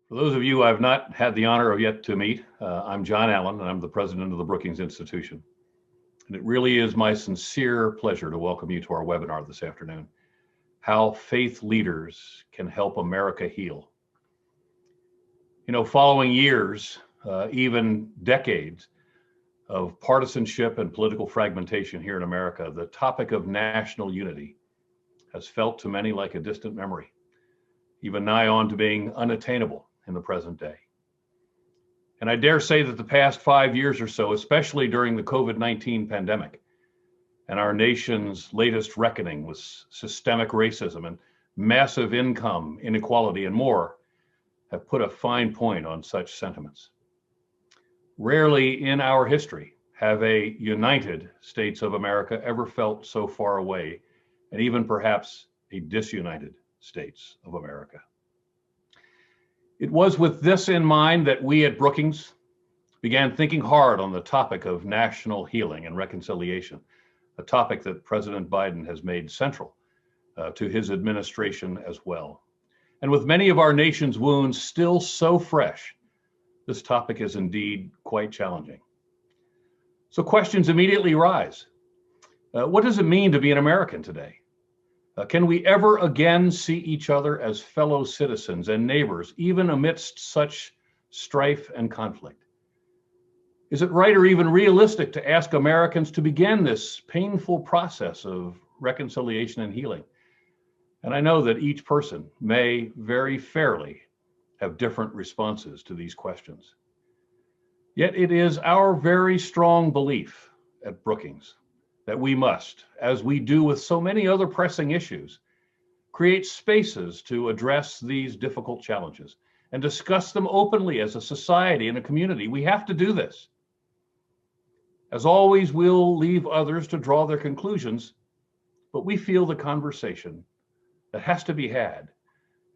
For those of you I've not had the honor of yet to meet, I'm John Allen, and I'm the president of the Brookings Institution. And it really is my sincere pleasure to welcome you to our webinar this afternoon, How Faith Leaders Can Help America Heal. You know, following years, even decades of partisanship and political fragmentation here in America, the topic of national unity has felt to many like a distant memory, even nigh on to being unattainable in the present day. And I dare say that the past 5 years or so, especially during the COVID-19 pandemic and our nation's latest reckoning with systemic racism and massive income inequality and more, have put a fine point on such sentiments. Rarely in our history have a united states of America ever felt so far away, and even perhaps a disunited states of America. It was with this in mind that we at Brookings began thinking hard on the topic of national healing and reconciliation, a topic that President Biden has made central to his administration as well. And with many of our nation's wounds still so fresh, this topic is indeed quite challenging. So questions immediately rise. What does it mean to be an American today? Can we ever again see each other as fellow citizens and neighbors, even amidst such strife and conflict? Is it right or even realistic to ask Americans to begin this painful process of reconciliation and healing? And I know that each person may very fairly have different responses to these questions. Yet it is our very strong belief at Brookings that we must, as we do with so many other pressing issues, create spaces to address these difficult challenges and discuss them openly as a society and a community. We have to do this. As always, we'll leave others to draw their conclusions, but we feel the conversation that has to be had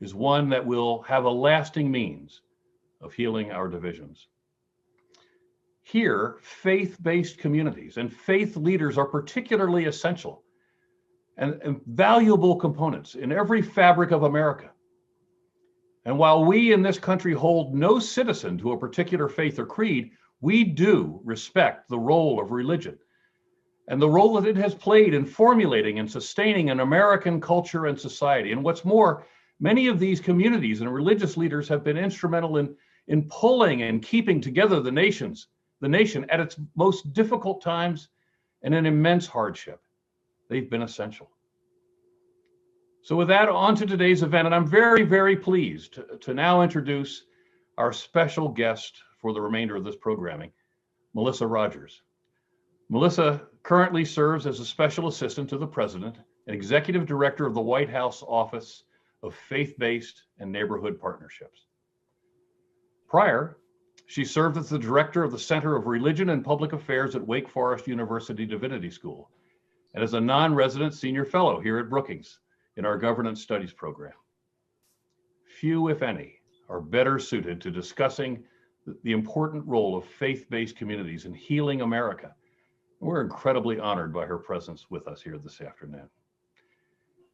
is one that will have a lasting means of healing our divisions. Here, faith-based communities and faith leaders are particularly essential and valuable components in every fabric of America. And while we in this country hold no citizen to a particular faith or creed, we do respect the role of religion and the role that it has played in formulating and sustaining an American culture and society. And what's more, many of these communities and religious leaders have been instrumental in pulling and keeping together the nation at its most difficult times and in immense hardship. They've been essential. So with that, on to today's event, and I'm very, very pleased to now introduce our special guest for the remainder of this programming, Melissa Rogers. Melissa currently serves as a special assistant to the president and executive director of the White House Office of Faith-Based and Neighborhood Partnerships. Prior, she served as the director of the Center of Religion and Public Affairs at Wake Forest University Divinity School and as a non-resident senior fellow here at Brookings in our Governance Studies program. Few, if any, are better suited to discussing the important role of faith-based communities in healing America. We're incredibly honored by her presence with us here this afternoon.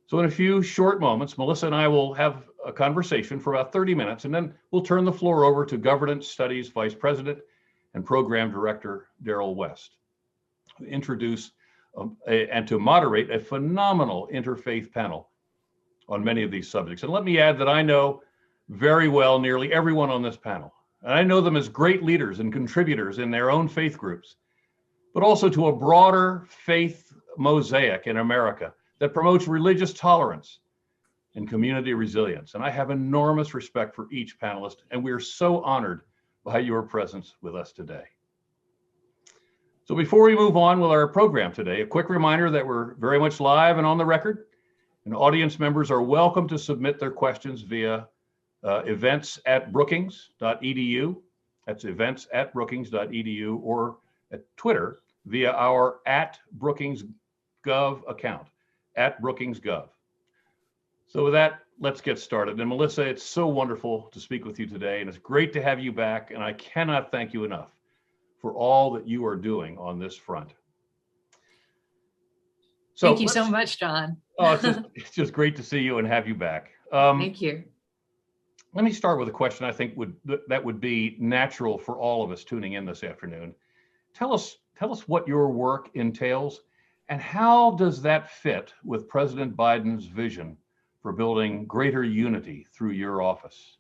So in a few short moments, Melissa and I will have a conversation for about 30 minutes, and then we'll turn the floor over to Governance Studies Vice President and Program Director Daryl West to introduce and to moderate a phenomenal interfaith panel on many of these subjects. And let me add that I know very well nearly everyone on this panel, and I know them as great leaders and contributors in their own faith groups, but also to a broader faith mosaic in America that promotes religious tolerance and community resilience. And I have enormous respect for each panelist, and we are so honored by your presence with us today. So before we move on with our program today, a quick reminder that we're very much live and on the record, and audience members are welcome to submit their questions via events@brookings.edu. That's events@brookings.edu, or at Twitter via our @BrookingsGov account. @BrookingsGov. So with that, let's get started. And Melissa, it's so wonderful to speak with you today, and it's great to have you back, and I cannot thank you enough for all that you are doing on this front. So thank you so much, John. Oh, it's just great to see you and have you back. Thank you. Let me start with a question I think that would be natural for all of us tuning in this afternoon. Tell us what your work entails, and how does that fit with President Biden's vision for building greater unity through your office?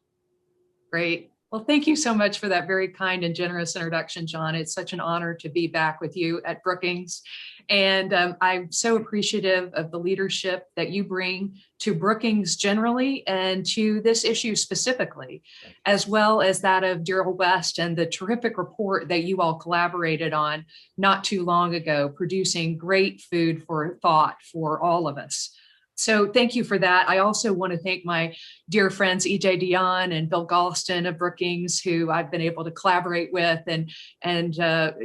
Great. Well, thank you so much for that very kind and generous introduction, John. It's such an honor to be back with you at Brookings. And I'm so appreciative of the leadership that you bring to Brookings generally and to this issue specifically, as well as that of Darrell West and the terrific report that you all collaborated on not too long ago, producing great food for thought for all of us. So thank you for that. I also want to thank my dear friends, E.J. Dion and Bill Galston of Brookings, who I've been able to collaborate with and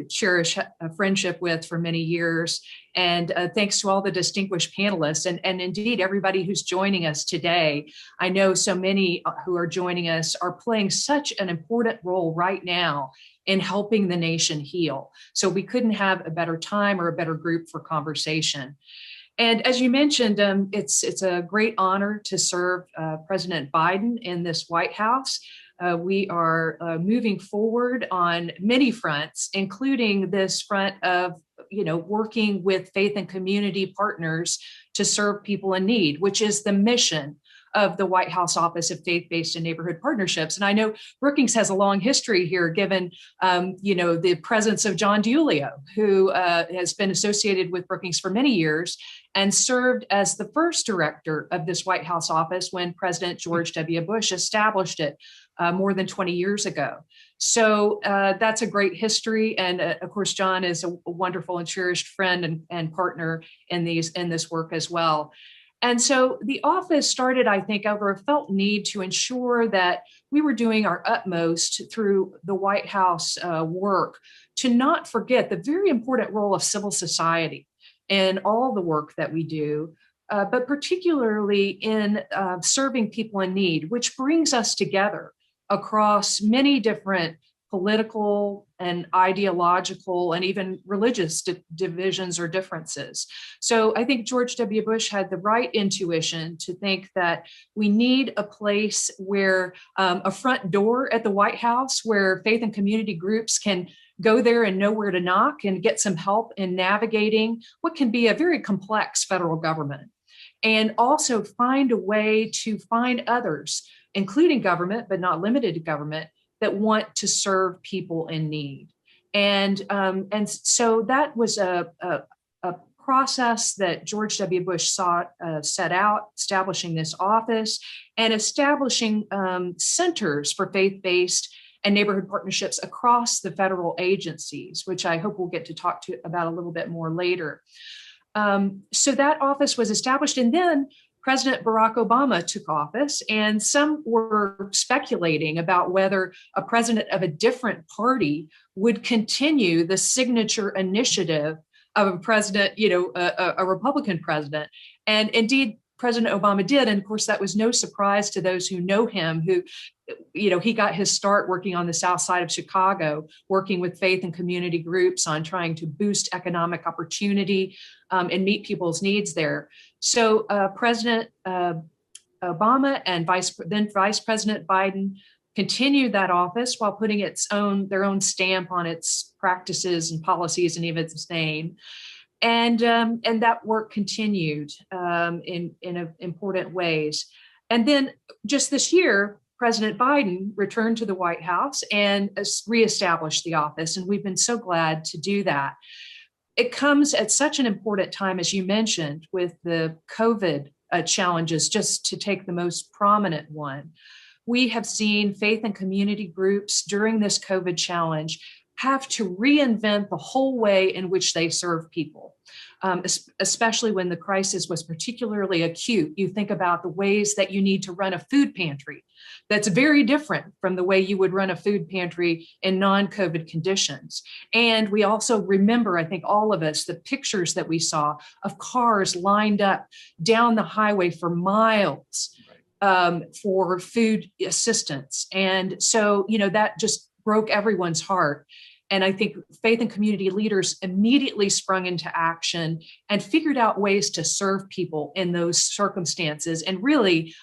cherish a friendship with for many years. And thanks to all the distinguished panelists and indeed everybody who's joining us today. I know so many who are joining us are playing such an important role right now in helping the nation heal. So we couldn't have a better time or a better group for conversation. And as you mentioned, it's a great honor to serve President Biden in this White House. We are moving forward on many fronts, including this front of, working with faith and community partners to serve people in need, which is the mission of the White House Office of Faith-Based and Neighborhood Partnerships. And I know Brookings has a long history here, given, the presence of John DiIulio, who has been associated with Brookings for many years and served as the first director of this White House office when President George W. Bush established it more than 20 years ago. So that's a great history. And of course, John is a wonderful and cherished friend and partner in this work as well. And so the office started, I think, over a felt need to ensure that we were doing our utmost through the White House work to not forget the very important role of civil society in all the work that we do, but particularly in serving people in need, which brings us together across many different political and ideological and even religious divisions or differences. So I think George W. Bush had the right intuition to think that we need a place where a front door at the White House where faith and community groups can go there and know where to knock and get some help in navigating what can be a very complex federal government. And also find a way to find others, including government, but not limited to government, that want to serve people in need. And so that was a process that George W. Bush set out, establishing this office and establishing centers for faith-based and neighborhood partnerships across the federal agencies, which I hope we'll get to talk about a little bit more later. So that office was established, and then President Barack Obama took office, and some were speculating about whether a president of a different party would continue the signature initiative of a president, a Republican president. And indeed, President Obama did. And of course, that was no surprise to those who know him, who, he got his start working on the South Side of Chicago, working with faith and community groups on trying to boost economic opportunity and meet people's needs there. So President Obama and Vice President Biden continued that office while putting their own stamp on its practices and policies and even its name. And that work continued in important ways. And then just this year, President Biden returned to the White House and reestablished the office. And we've been so glad to do that. It comes at such an important time, as you mentioned, with the COVID challenges, just to take the most prominent one. We have seen faith and community groups during this COVID challenge have to reinvent the whole way in which they serve people, especially when the crisis was particularly acute. You think about the ways that you need to run a food pantry. That's very different from the way you would run a food pantry in non-COVID conditions. And we also remember, I think all of us, the pictures that we saw of cars lined up down the highway for miles for food assistance. And so, that just broke everyone's heart. And I think faith and community leaders immediately sprung into action and figured out ways to serve people in those circumstances. And really,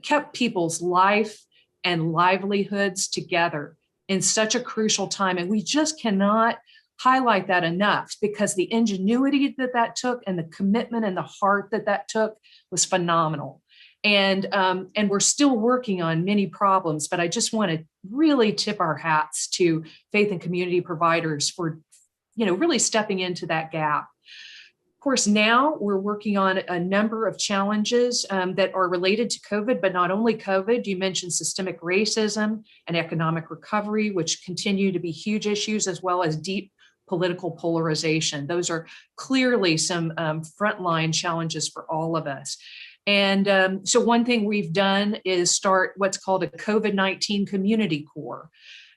kept people's life and livelihoods together in such a crucial time. And we just cannot highlight that enough, because the ingenuity that took and the commitment and the heart that took was phenomenal. And we're still working on many problems, but I just want to really tip our hats to faith and community providers for, really stepping into that gap. Of course, now we're working on a number of challenges that are related to COVID, but not only COVID. You mentioned systemic racism and economic recovery, which continue to be huge issues, as well as deep political polarization. Those are clearly some frontline challenges for all of us. And so one thing we've done is start what's called a COVID-19 Community Corps.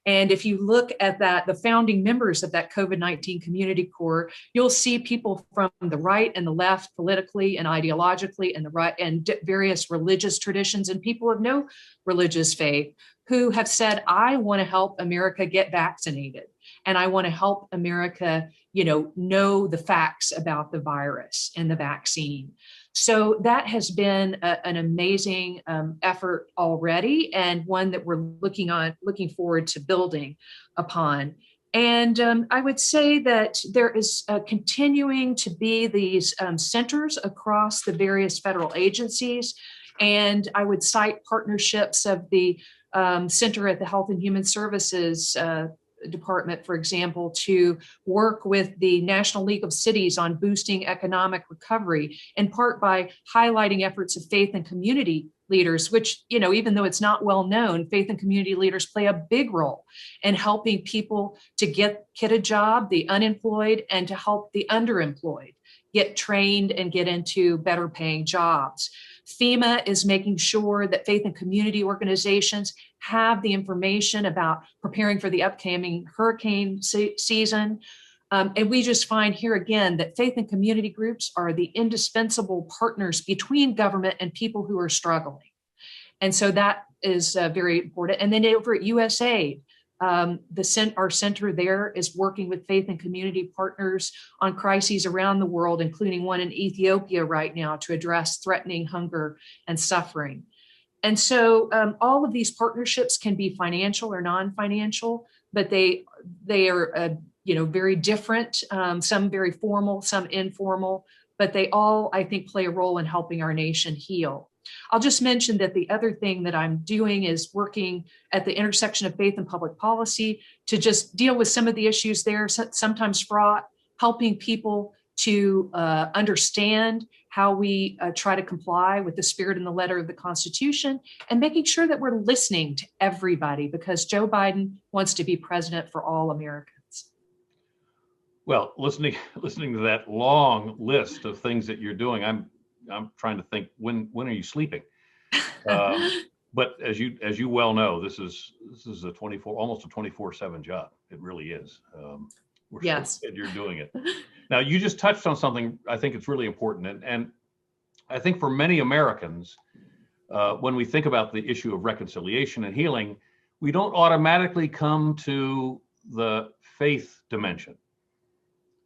And if you look at that, the founding members of that COVID-19 Community Corps, you'll see people from the right and the left, politically and ideologically, and the right and various religious traditions, and people of no religious faith, who have said, I want to help America get vaccinated. And I want to help America, know the facts about the virus and the vaccine. So that has been an amazing effort already, and one that we're looking forward to building upon. And I would say that there is continuing to be these centers across the various federal agencies. And I would cite partnerships of the center at the Health and Human Services Department, for example, to work with the National League of Cities on boosting economic recovery, in part by highlighting efforts of faith and community leaders, which, even though it's not well known, faith and community leaders play a big role in helping people to get a job, the unemployed, and to help the underemployed get trained and get into better paying jobs. FEMA is making sure that faith and community organizations have the information about preparing for the upcoming hurricane season. And we just find here again that faith and community groups are the indispensable partners between government and people who are struggling. And so that is very important. And then over at USAID, our center there is working with faith and community partners on crises around the world, including one in Ethiopia right now, to address threatening hunger and suffering. And so all of these partnerships can be financial or non-financial, but they are very different, some very formal, some informal, but they all, I think, play a role in helping our nation heal. I'll just mention that the other thing that I'm doing is working at the intersection of faith and public policy to just deal with some of the issues there, sometimes fraught, helping people to understand how we try to comply with the spirit and the letter of the Constitution, and making sure that we're listening to everybody, because Joe Biden wants to be president for all Americans. Well, listening to that long list of things that you're doing, I'm trying to think, when are you sleeping? But as you well know, this is a almost a 24/7 job. It really is. We're yes. So glad you're doing it. Now, you just touched on something I think it's really important, and I think for many Americans, when we think about the issue of reconciliation and healing, we don't automatically come to the faith dimension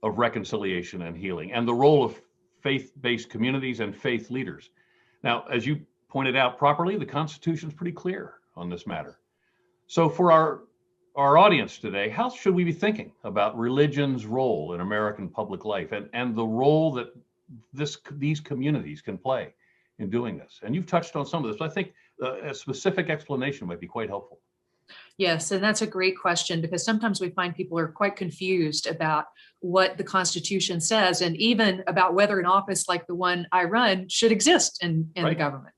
of reconciliation and healing, and the role of faith-based communities and faith leaders. Now, as you pointed out properly, the Constitution is pretty clear on this matter. So for our audience today, how should we be thinking about religion's role in American public life, and the role that these communities can play in doing this? And you've touched on some of this, but I think a specific explanation might be quite helpful. Yes, and that's a great question, because sometimes we find people are quite confused about what the Constitution says, and even about whether an office like the one I run should exist in right. the government.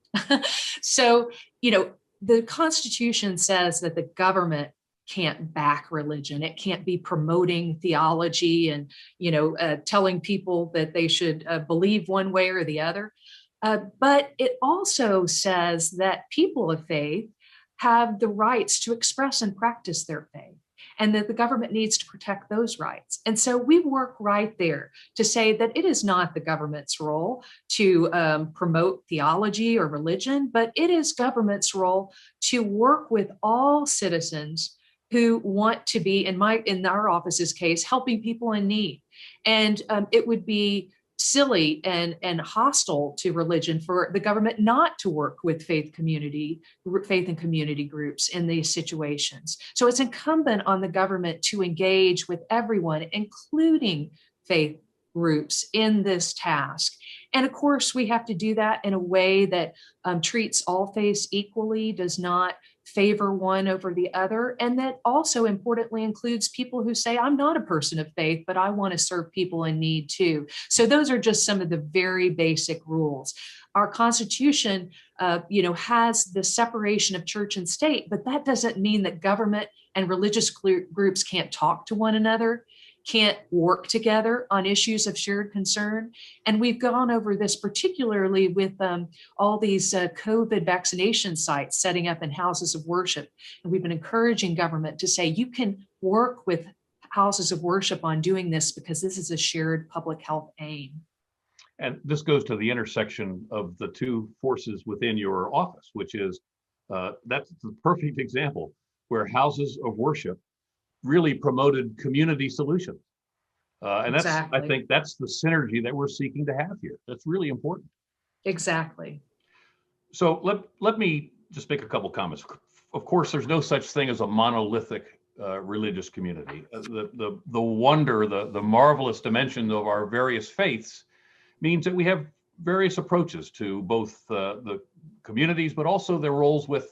So, the Constitution says that the government can't back religion. It can't be promoting theology and, telling people that they should believe one way or the other. But it also says that people of faith have the rights to express and practice their faith, and that the government needs to protect those rights. And so we work right there to say that it is not the government's role to promote theology or religion, but it is government's role to work with all citizens who want to be, in our office's case, helping people in need. And it would be silly and hostile to religion for the government not to work with faith and community groups in these situations. So it's incumbent on the government to engage with everyone, including faith groups, in this task. And of course, we have to do that in a way that treats all faiths equally, does not favor one over the other, and that also importantly includes people who say, I'm not a person of faith, but I want to serve people in need too. So those are just some of the very basic rules. Our Constitution, has the separation of church and state, but that doesn't mean that government and religious groups can't talk to one another, can't work together on issues of shared concern. And we've gone over this particularly with all these COVID vaccination sites setting up in houses of worship. And we've been encouraging government to say, you can work with houses of worship on doing this because this is a shared public health aim. And this goes to the intersection of the two forces within your office, which is that's the perfect example where houses of worship really promoted community solutions. And Exactly. I think that's the synergy that we're seeking to have here. That's really important. Exactly. So let me just make a couple comments. Of course, there's no such thing as a monolithic religious community. The wonder, the marvelous dimension of our various faiths means that we have various approaches to both the communities, but also their roles with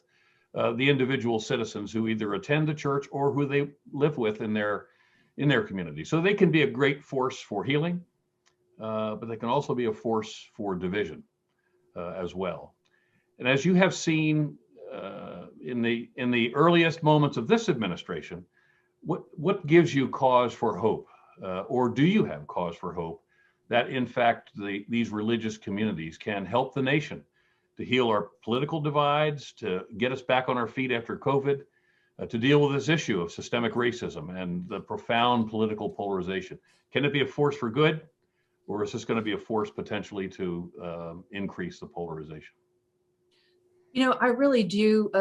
the individual citizens who either attend the church or who they live with in their community. So they can be a great force for healing, but they can also be a force for division as well. And as you have seen in the earliest moments of this administration, what gives you cause for hope, or do you have cause for hope that in fact these religious communities can help the nation to heal our political divides, to get us back on our feet after COVID, to deal with this issue of systemic racism and the profound political polarization? Can it be a force for good, or is this going to be a force potentially to increase the polarization? I really do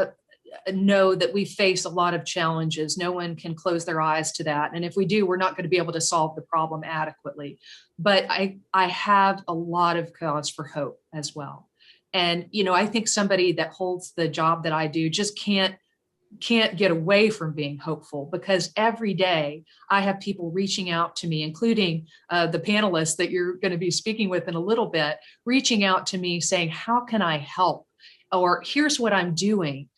know that we face a lot of challenges. No one can close their eyes to that. And if we do, we're not going to be able to solve the problem adequately. But I have a lot of cause for hope as well. And, I think somebody that holds the job that I do just can't get away from being hopeful, because every day I have people reaching out to me, including the panelists that you're going to be speaking with in a little bit, reaching out to me saying, how can I help? Or here's what I'm doing.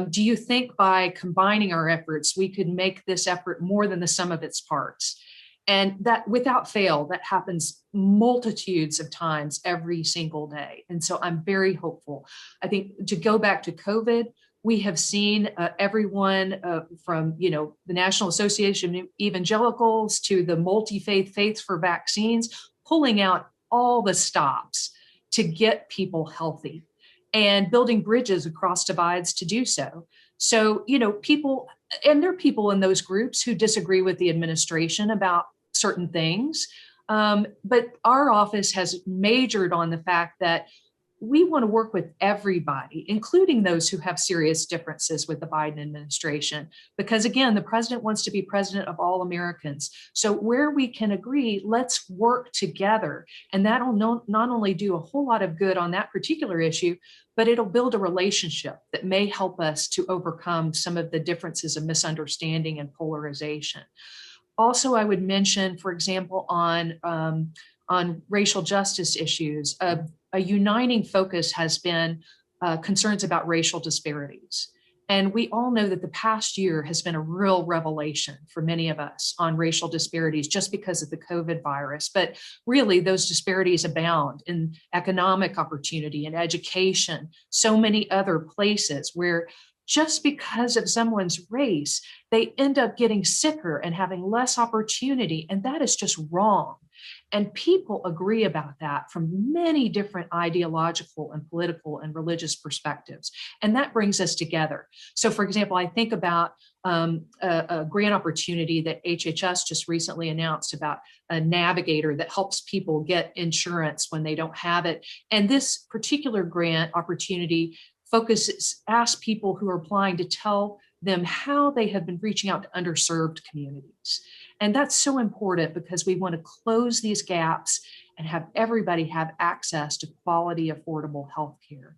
Do you think by combining our efforts, we could make this effort more than the sum of its parts? And that, without fail, that happens multitudes of times every single day. And so I'm very hopeful. I think to go back to COVID, we have seen everyone from, the National Association of Evangelicals to the multi-faith Faiths for Vaccines, pulling out all the stops to get people healthy and building bridges across divides to do so. So, people, and there are people in those groups who disagree with the administration about certain things. But our office has majored on the fact that we want to work with everybody, including those who have serious differences with the Biden administration, because again, the president wants to be president of all Americans. So where we can agree, let's work together. And that'll not only do a whole lot of good on that particular issue, but it'll build a relationship that may help us to overcome some of the differences of misunderstanding and polarization. Also, I would mention, for example, on racial justice issues, a uniting focus has been concerns about racial disparities. And we all know that the past year has been a real revelation for many of us on racial disparities just because of the COVID virus. But really, those disparities abound in economic opportunity and education, so many other places where just because of someone's race, they end up getting sicker and having less opportunity. And that is just wrong. And people agree about that from many different ideological and political and religious perspectives. And that brings us together. So, for example, I think about a grant opportunity that HHS just recently announced about a navigator that helps people get insurance when they don't have it. And this particular grant opportunity asks people who are applying to tell them how they have been reaching out to underserved communities. And that's so important because we want to close these gaps and have everybody have access to quality, affordable health care.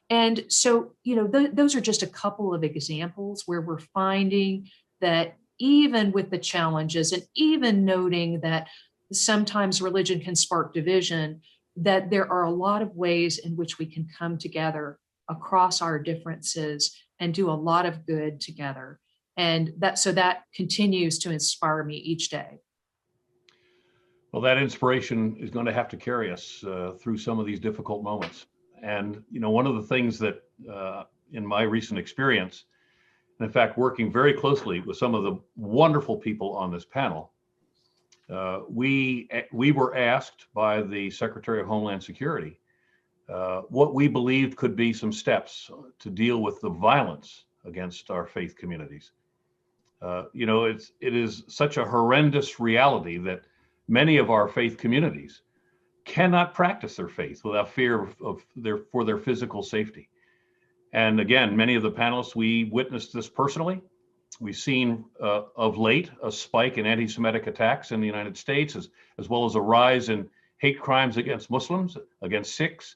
And so, those are just a couple of examples where we're finding that even with the challenges, and even noting that sometimes religion can spark division, that there are a lot of ways in which we can come together across our differences and do a lot of good together. And that continues to inspire me each day. Well, that inspiration is going to have to carry us through some of these difficult moments. And, one of the things that in my recent experience, and in fact, working very closely with some of the wonderful people on this panel, we were asked by the Secretary of Homeland Security what we believed could be some steps to deal with the violence against our faith communities. It is such a horrendous reality that many of our faith communities cannot practice their faith without fear for their physical safety. And again, many of the panelists, we witnessed this personally. We've seen of late a spike in anti-Semitic attacks in the United States, as well as a rise in hate crimes against Muslims, against Sikhs,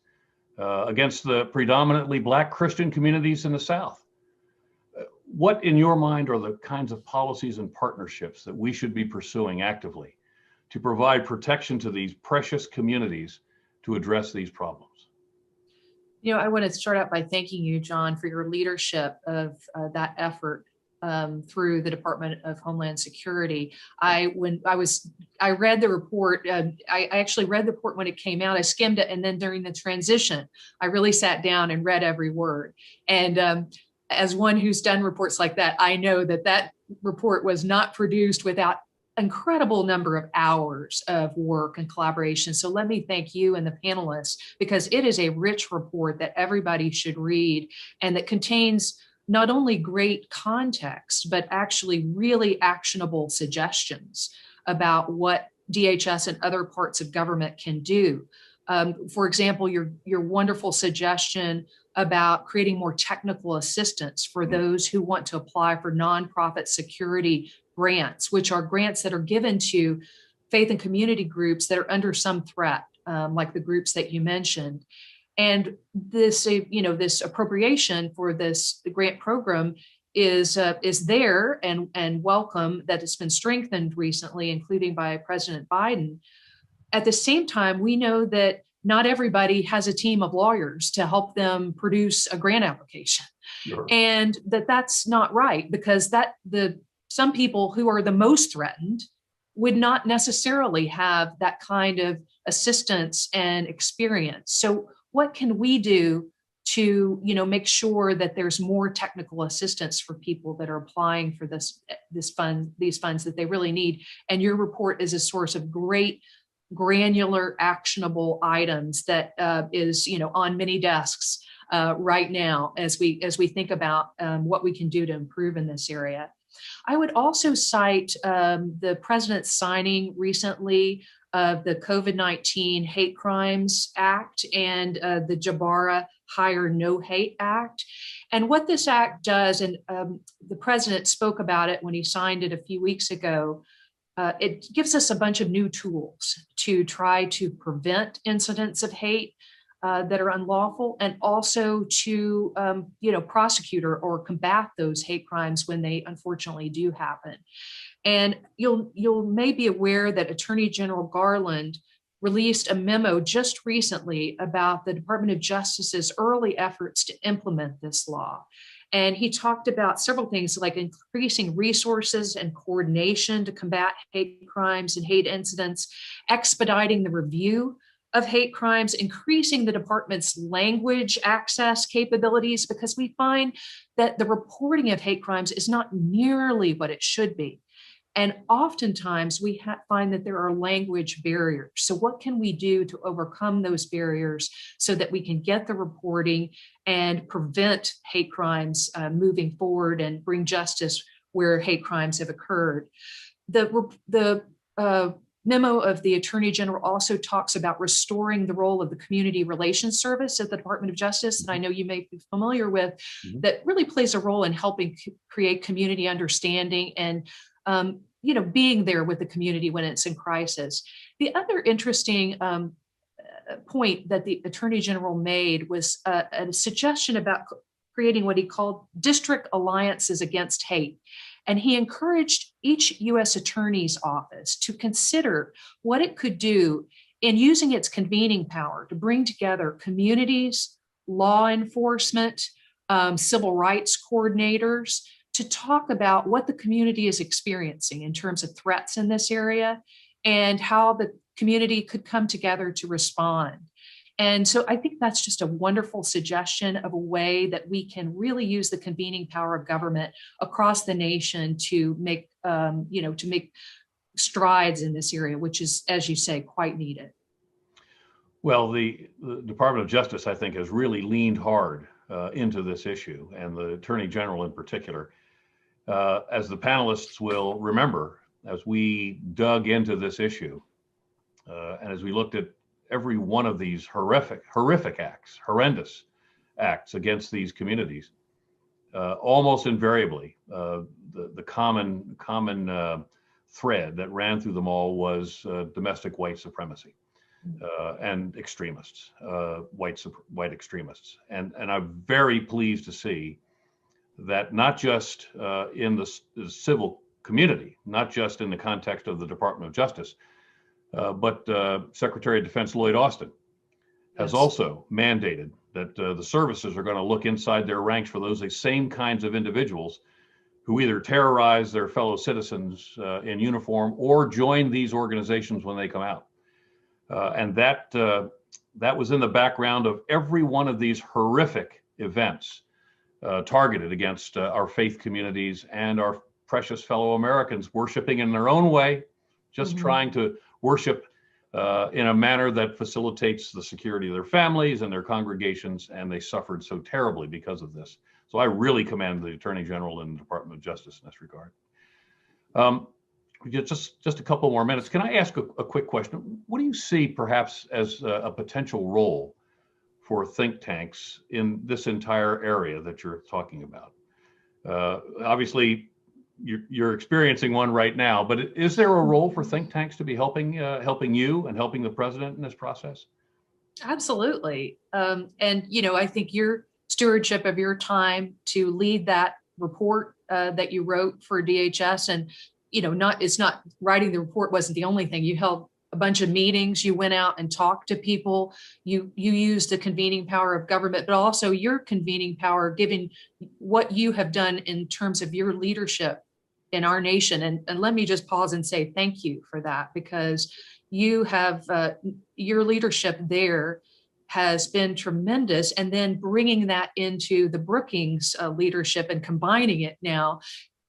against the predominantly Black Christian communities in the South. What, in your mind, are the kinds of policies and partnerships that we should be pursuing actively to provide protection to these precious communities to address these problems? I want to start out by thanking you, John, for your leadership of that effort through the Department of Homeland Security. I read the report. I actually read the report when it came out. I skimmed it, and then during the transition, I really sat down and read every word. And as one who's done reports like that, I know that report was not produced without incredible number of hours of work and collaboration. So let me thank you and the panelists, because it is a rich report that everybody should read, and that contains not only great context, but actually really actionable suggestions about what DHS and other parts of government can do. For example, your wonderful suggestion about creating more technical assistance for those who want to apply for nonprofit security grants, which are grants that are given to faith and community groups that are under some threat, like the groups that you mentioned. And this, this appropriation for the grant program is there and welcome, that it's been strengthened recently, including by President Biden. At the same time, we know that not everybody has a team of lawyers to help them produce a grant application. Sure. And that's not right, because some people who are the most threatened would not necessarily have that kind of assistance and experience. So what can we do to, make sure that there's more technical assistance for people that are applying for these funds that they really need? And your report is a source of great granular, actionable items that is, on many desks right now as we think about what we can do to improve in this area. I would also cite the president's signing recently of the COVID-19 Hate Crimes Act and the Jabara Hire No Hate Act. And what this act does, and the president spoke about it when he signed it a few weeks ago, it gives us a bunch of new tools to try to prevent incidents of hate that are unlawful, and also to prosecute or combat those hate crimes when they unfortunately do happen. And you'll may be aware that Attorney General Garland released a memo just recently about the Department of Justice's early efforts to implement this law. And he talked about several things like increasing resources and coordination to combat hate crimes and hate incidents, expediting the review of hate crimes, increasing the department's language access capabilities, because we find that the reporting of hate crimes is not nearly what it should be. And oftentimes we find that there are language barriers. So what can we do to overcome those barriers so that we can get the reporting and prevent hate crimes moving forward and bring justice where hate crimes have occurred? The memo of the Attorney General also talks about restoring the role of the Community Relations Service at the Department of Justice, that I know you may be familiar with, that really plays a role in helping create community understanding and being there with the community when it's in crisis. The other interesting point that the Attorney General made was a suggestion about creating what he called district alliances against hate. And he encouraged each U.S. Attorney's Office to consider what it could do in using its convening power to bring together communities, law enforcement, civil rights coordinators, to talk about what the community is experiencing in terms of threats in this area and how the community could come together to respond. And so I think that's just a wonderful suggestion of a way that we can really use the convening power of government across the nation to make, to make strides in this area, which is, as you say, quite needed. Well, the Department of Justice, I think, has really leaned hard into this issue, and the Attorney General in particular. As the panelists will remember, as we dug into this issue, and as we looked at every one of these horrific acts, horrendous acts against these communities, almost invariably, the common thread that ran through them all was domestic white supremacy and extremists, white extremists. And I'm very pleased to see that not just in the civil community, not just in the context of the Department of Justice, but Secretary of Defense Lloyd Austin has also mandated that the services are going to look inside their ranks for those same kinds of individuals who either terrorize their fellow citizens in uniform or join these organizations when they come out. And that was in the background of every one of these horrific events targeted against our faith communities and our precious fellow Americans, worshiping in their own way, just trying to worship in a manner that facilitates the security of their families and their congregations, and they suffered so terribly because of this. So I really commend the Attorney General and the Department of Justice in this regard. Just a couple more minutes. Can I ask a quick question? What do you see perhaps as a potential role for think tanks in this entire area that you're talking about? Obviously, you're experiencing one right now, but is there a role for think tanks to be helping you and helping the president in this process? Absolutely. And, I think your stewardship of your time to lead that report that you wrote for DHS, and, it's not writing the report wasn't the only thing. You held a bunch of meetings, you went out and talked to people, you used the convening power of government, but also your convening power, given what you have done in terms of your leadership in our nation. And let me just pause and say thank you for that, because you have your leadership there has been tremendous. And then bringing that into the Brookings leadership and combining it now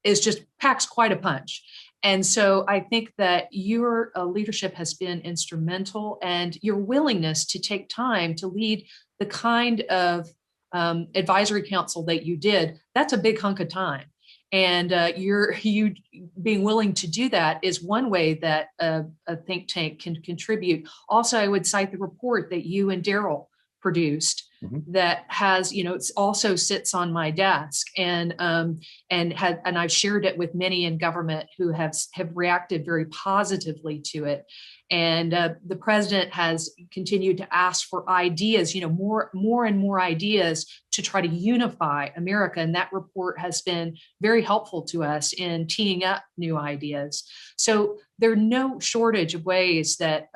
is just packs quite a punch. And so I think that your leadership has been instrumental, and your willingness to take time to lead the kind of advisory council that you did, that's a big hunk of time. And you being willing to do that is one way that a think tank can contribute. Also, I would cite the report that you and Daryl produced that has, it also sits on my desk, and I've shared it with many in government who have reacted very positively to it. And the president has continued to ask for ideas, more and more ideas to try to unify America. And that report has been very helpful to us in teeing up new ideas. So there are no shortage of ways that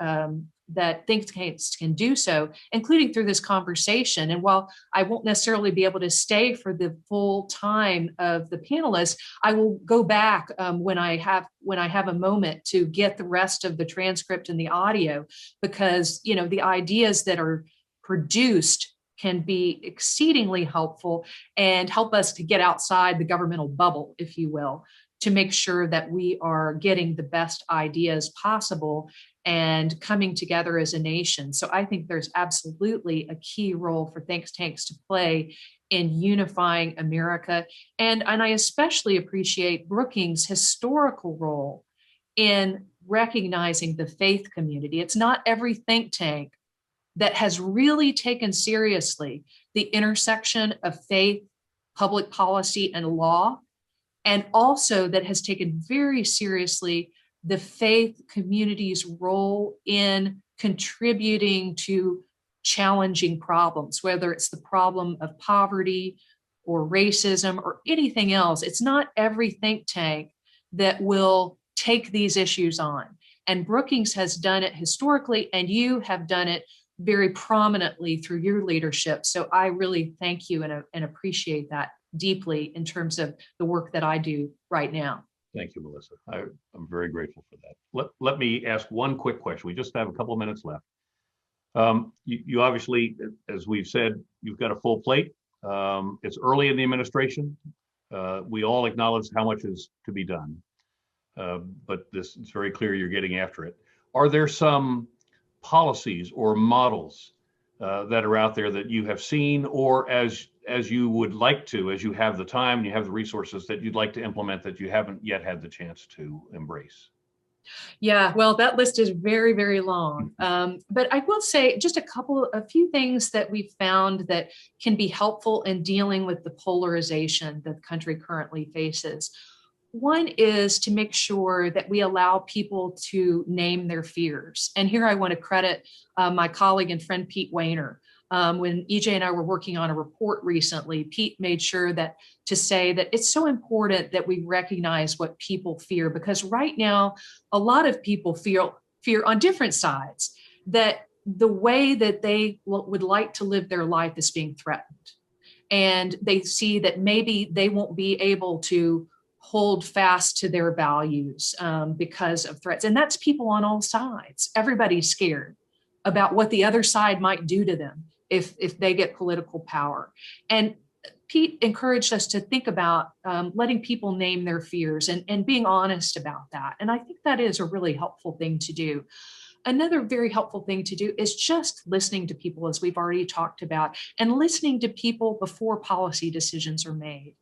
that think tanks can do so, including through this conversation. And while I won't necessarily be able to stay for the full time of the panelists, I will go back when I have a moment to get the rest of the transcript and the audio, because the ideas that are produced can be exceedingly helpful and help us to get outside the governmental bubble, if you will, to make sure that we are getting the best ideas possible and coming together as a nation. So I think there's absolutely a key role for think tanks to play in unifying America. And I especially appreciate Brookings' historical role in recognizing the faith community. It's not every think tank that has really taken seriously the intersection of faith, public policy, and law. and also that has taken very seriously the faith community's role in contributing to challenging problems, whether it's the problem of poverty or racism or anything else. It's not every think tank that will take these issues on. And Brookings has done it historically, and you have done it very prominently through your leadership. So I really thank you and appreciate that deeply in terms of the work that I do right now. Thank you, Melissa. I'm very grateful for that. Let me ask one quick question. We just have a couple of minutes left. You obviously, as we've said, you've got a full plate. It's early in the administration. We all acknowledge how much is to be done. But it's very clear you're getting after it. Are there some policies or models that are out there that you have seen, or as you would like to, as you have the time and you have the resources, that you'd like to implement that you haven't yet had the chance to embrace? Yeah, well, that list is very, very long. But I will say just a few things that we've found that can be helpful in dealing with the polarization that the country currently faces. One is to make sure that we allow people to name their fears. And here I want to credit my colleague and friend, Pete Wayner. When EJ and I were working on a report recently, Pete made sure to say that it's so important that we recognize what people fear, because right now, a lot of people feel fear on different sides, that the way that they would like to live their life is being threatened. And they see that maybe they won't be able to hold fast to their values because of threats. And that's people on all sides. Everybody's scared about what the other side might do to them if they get political power. And Pete encouraged us to think about letting people name their fears and being honest about that. And I think that is a really helpful thing to do. Another very helpful thing to do is just listening to people, as we've already talked about, and listening to people before policy decisions are made.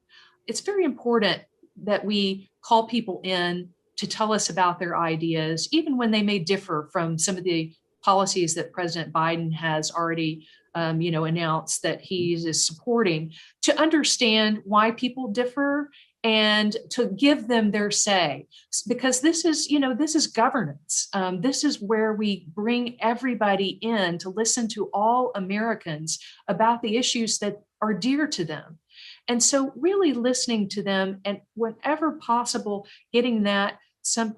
It's very important that we call people in to tell us about their ideas, even when they may differ from some of the policies that President Biden has already announced that he is supporting, to understand why people differ and to give them their say, because this is governance. This is where we bring everybody in to listen to all Americans about the issues that are dear to them. And so really listening to them, and whenever possible, getting that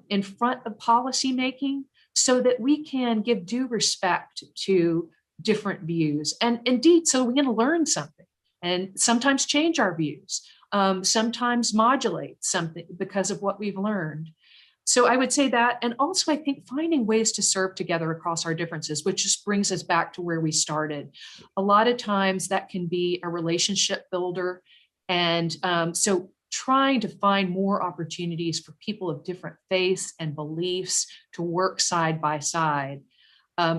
in front of policymaking so that we can give due respect to different views. And indeed, so we can learn something and sometimes change our views, sometimes modulate something because of what we've learned. So I would say that. And also, I think finding ways to serve together across our differences, which just brings us back to where we started. A lot of times that can be a relationship builder. And so trying to find more opportunities for people of different faiths and beliefs to work side by side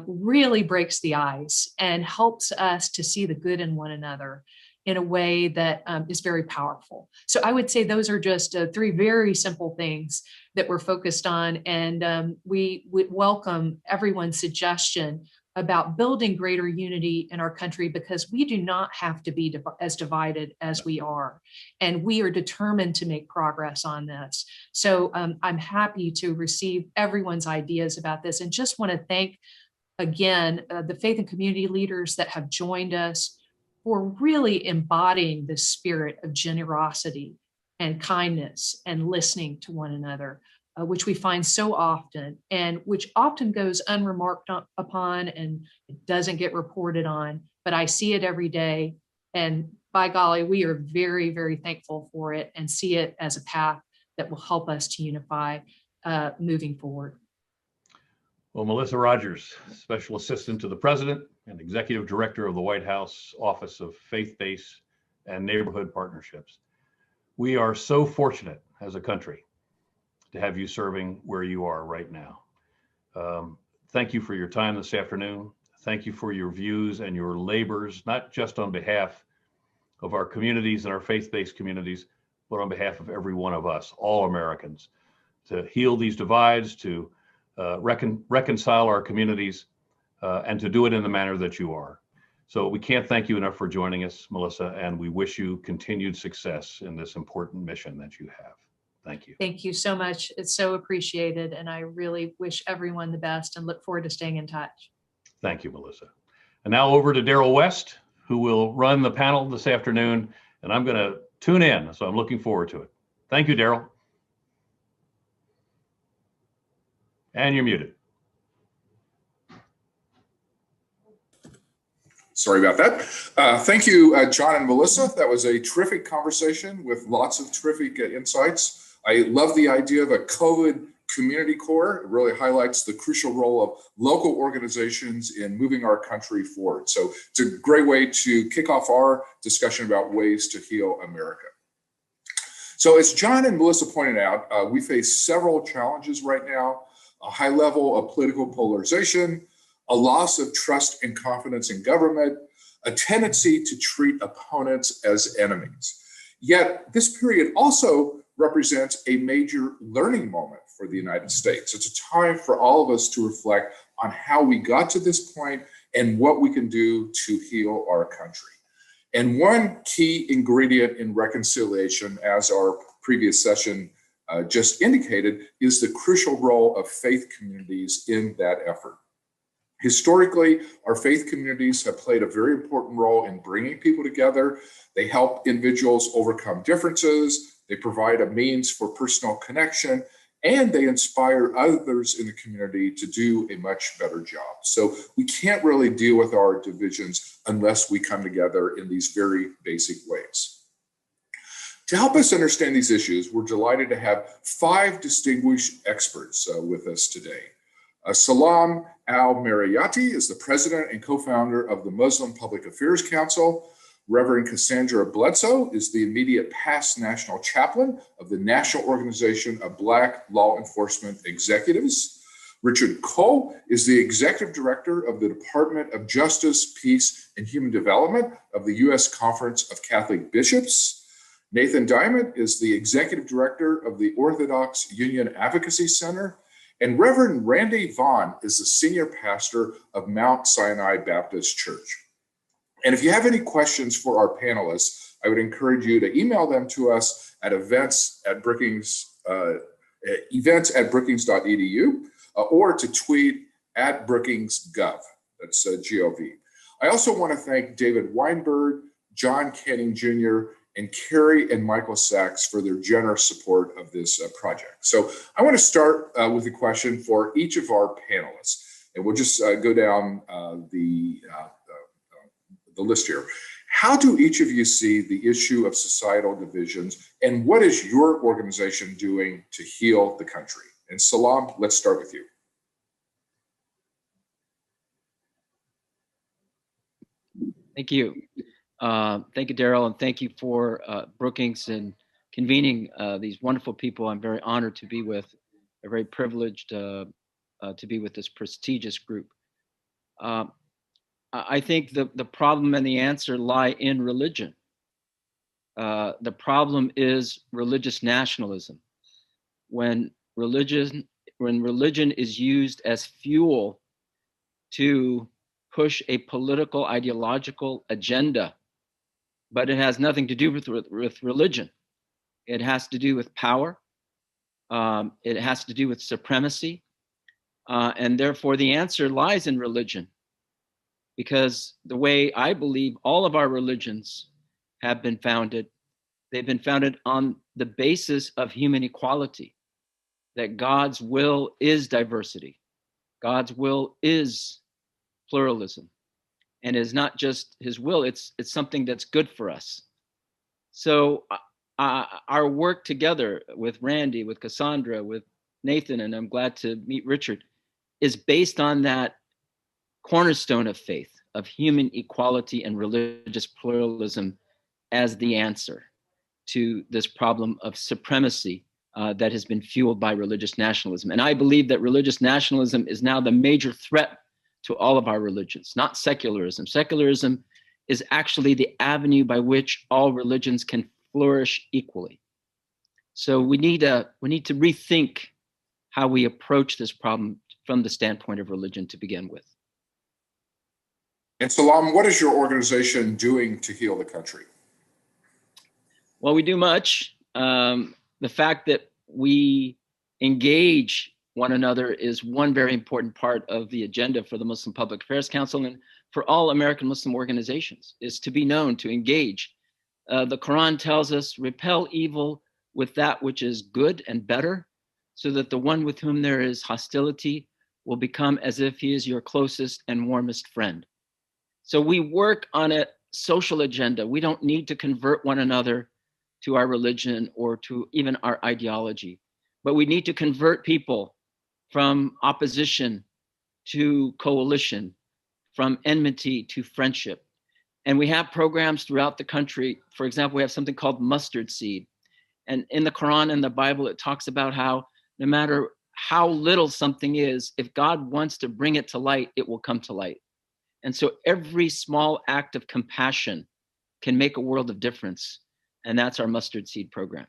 really breaks the ice and helps us to see the good in one another in a way that is very powerful. So I would say those are just three very simple things that we're focused on. And we would welcome everyone's suggestion about building greater unity in our country, because we do not have to be as divided as we are. And we are determined to make progress on this. So I'm happy to receive everyone's ideas about this, and just want to thank again the faith and community leaders that have joined us for really embodying the spirit of generosity and kindness and listening to one another, which we find so often, and which often goes unremarked upon and it doesn't get reported on. But I see it every day. And by golly, we are very, very thankful for it and see it as a path that will help us to unify moving forward. Well, Melissa Rogers, Special Assistant to the President and Executive Director of the White House Office of Faith-Based and Neighborhood Partnerships. We are so fortunate as a country to have you serving where you are right now. Thank you for your time this afternoon. Thank you for your views and your labors, not just on behalf of our communities and our faith-based communities, but on behalf of every one of us, all Americans, to heal these divides, to reconcile our communities, and to do it in the manner that you are. So we can't thank you enough for joining us, Melissa, and we wish you continued success in this important mission that you have. Thank you. Thank you so much. It's so appreciated. And I really wish everyone the best and look forward to staying in touch. Thank you, Melissa. And now over to Daryl West, who will run the panel this afternoon. And I'm going to tune in, so I'm looking forward to it. Thank you, Daryl. And you're muted. Sorry about that. Thank you, John and Melissa. That was a terrific conversation with lots of terrific insights. I love the idea of a COVID community core. It really highlights the crucial role of local organizations in moving our country forward. So it's a great way to kick off our discussion about ways to heal America. So as John and Melissa pointed out, we face several challenges right now: a high level of political polarization, a loss of trust and confidence in government, a tendency to treat opponents as enemies. Yet this period also represents a major learning moment for the United States. It's a time for all of us to reflect on how we got to this point and what we can do to heal our country. And one key ingredient in reconciliation, as our previous session just indicated, is the crucial role of faith communities in that effort. Historically, our faith communities have played a very important role in bringing people together. They help individuals overcome differences. They provide a means for personal connection, and they inspire others in the community to do a much better job. So we can't really deal with our divisions unless we come together in these very basic ways. To help us understand these issues, we're delighted to have 5 distinguished experts with us today. Salam Al-Mariyati is the president and co-founder of the Muslim Public Affairs Council. Reverend Cassandra Bledsoe is the immediate past national chaplain of the National Organization of Black Law Enforcement Executives. Richard Cole is the executive director of the Department of Justice, Peace, and Human Development of the U.S. Conference of Catholic Bishops. Nathan Diamond is the executive director of the Orthodox Union Advocacy Center. And Reverend Randy Vaughn is the senior pastor of Mount Sinai Baptist Church. And if you have any questions for our panelists, I would encourage you to email them to us at events@brookings.edu or to tweet at BrookingsGov. That's G-O-V. I also want to thank David Weinberg, John Canning Jr., and Carrie and Michael Sachs for their generous support of this project. So I want to start with a question for each of our panelists, and we'll just go down the list here. How do each of you see the issue of societal divisions, and what is your organization doing to heal the country? And Salam, let's start with you. Thank you. Thank you, Daryl, and thank you for Brookings and convening these wonderful people I'm very honored to be with. I'm very privileged to be with this prestigious group. I think the problem and the answer lie in religion. The problem is religious nationalism. When religion is used as fuel to push a political ideological agenda, but it has nothing to do with religion. It has to do with power. It has to do with supremacy. And therefore the answer lies in religion. Because the way I believe all of our religions have been founded, they've been founded on the basis of human equality, that God's will is diversity. God's will is pluralism, and is not just his will, it's something that's good for us. So our work together with Randy, with Cassandra, with Nathan, and I'm glad to meet Richard, is based on that cornerstone of faith, of human equality and religious pluralism as the answer to this problem of supremacy that has been fueled by religious nationalism. And I believe that religious nationalism is now the major threat to all of our religions, not secularism. Secularism is actually the avenue by which all religions can flourish equally. So we need to rethink how we approach this problem from the standpoint of religion to begin with. And Salam, what is your organization doing to heal the country? Well, we do much. The fact that we engage one another is one very important part of the agenda for the Muslim Public Affairs Council and for all American Muslim organizations, is to be known, to engage. The Quran tells us, repel evil with that which is good and better, so that the one with whom there is hostility will become as if he is your closest and warmest friend. So we work on a social agenda. We don't need to convert one another to our religion or to even our ideology, but we need to convert people from opposition to coalition, from enmity to friendship. And we have programs throughout the country. For example, we have something called mustard seed. And in the Quran and the Bible, it talks about how no matter how little something is, if God wants to bring it to light, it will come to light. And so every small act of compassion can make a world of difference. And that's our mustard seed program.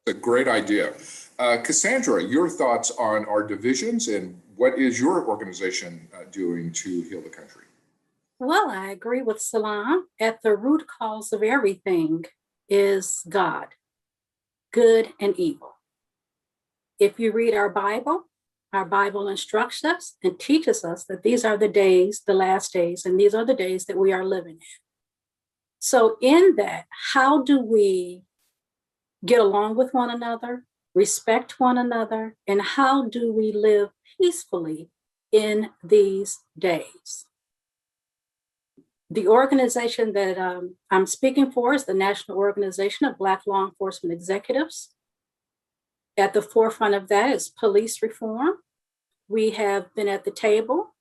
A great idea. Cassandra, your thoughts on our divisions and what is your organization doing to heal the country? Well, I agree with Salam. At the root cause of everything is God, good and evil. If you read our Bible instructs us and teaches us that these are the days, the last days, and these are the days that we are living in. So in that, how do we get along with one another, respect one another, and how do we live peacefully in these days? The organization that I'm speaking for is the National Organization of Black Law Enforcement Executives. At the forefront of that is police reform. We have been at the table.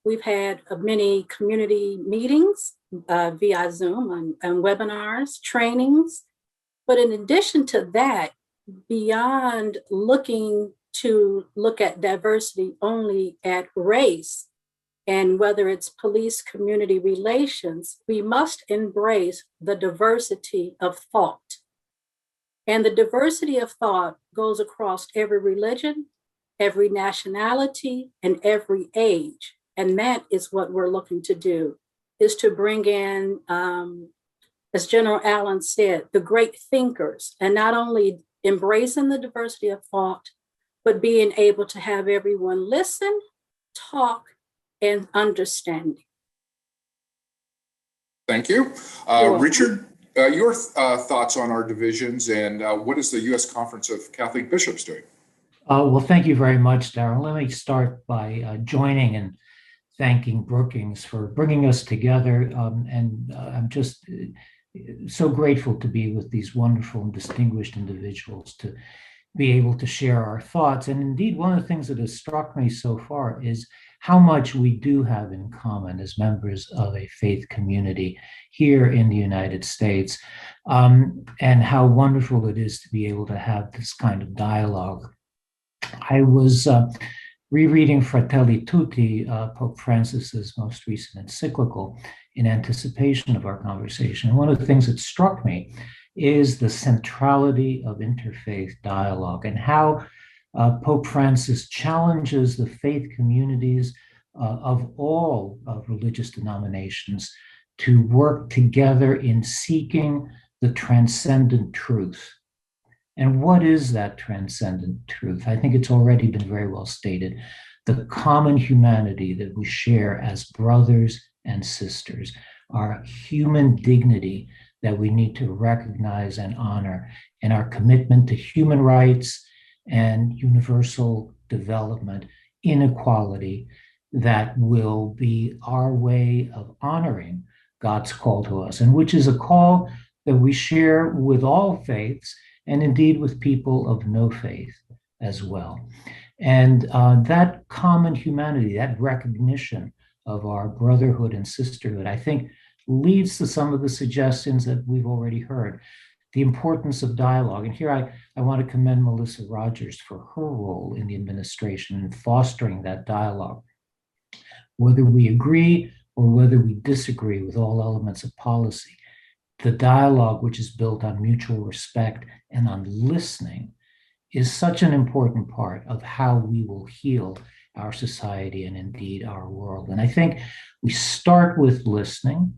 We've had many community meetings via Zoom and webinars, trainings. But in addition to that, beyond looking at diversity only at race, and whether it's police community relations, we must embrace the diversity of thought. And the diversity of thought goes across every religion, every nationality, and every age. And that is what we're looking to do, is to bring in, as General Allen said, the great thinkers, and not only embracing the diversity of thought, but being able to have everyone listen, talk, and understanding. Thank you. Richard, your thoughts on our divisions and what is the U.S. Conference of Catholic Bishops doing? Well, thank you very much, Darren. Let me start by joining and thanking Brookings for bringing us together. I'm just so grateful to be with these wonderful and distinguished individuals to be able to share our thoughts. And indeed, one of the things that has struck me so far is how much we do have in common as members of a faith community here in the United States, and how wonderful it is to be able to have this kind of dialogue. I was rereading Fratelli Tutti, Pope Francis's most recent encyclical, in anticipation of our conversation. And one of the things that struck me is the centrality of interfaith dialogue and how Pope Francis challenges the faith communities of all religious denominations to work together in seeking the transcendent truth. And what is that transcendent truth? I think it's already been very well stated. The common humanity that we share as brothers and sisters, our human dignity that we need to recognize and honor, and our commitment to human rights and universal development, inequality, that will be our way of honoring God's call to us, and which is a call that we share with all faiths, and indeed with people of no faith as well. And that common humanity, that recognition of our brotherhood and sisterhood, I think leads to some of the suggestions that we've already heard. The importance of dialogue. And here I want to commend Melissa Rogers for her role in the administration in fostering that dialogue. Whether we agree or whether we disagree with all elements of policy, the dialogue, which is built on mutual respect and on listening, is such an important part of how we will heal our society and indeed our world. And I think we start with listening,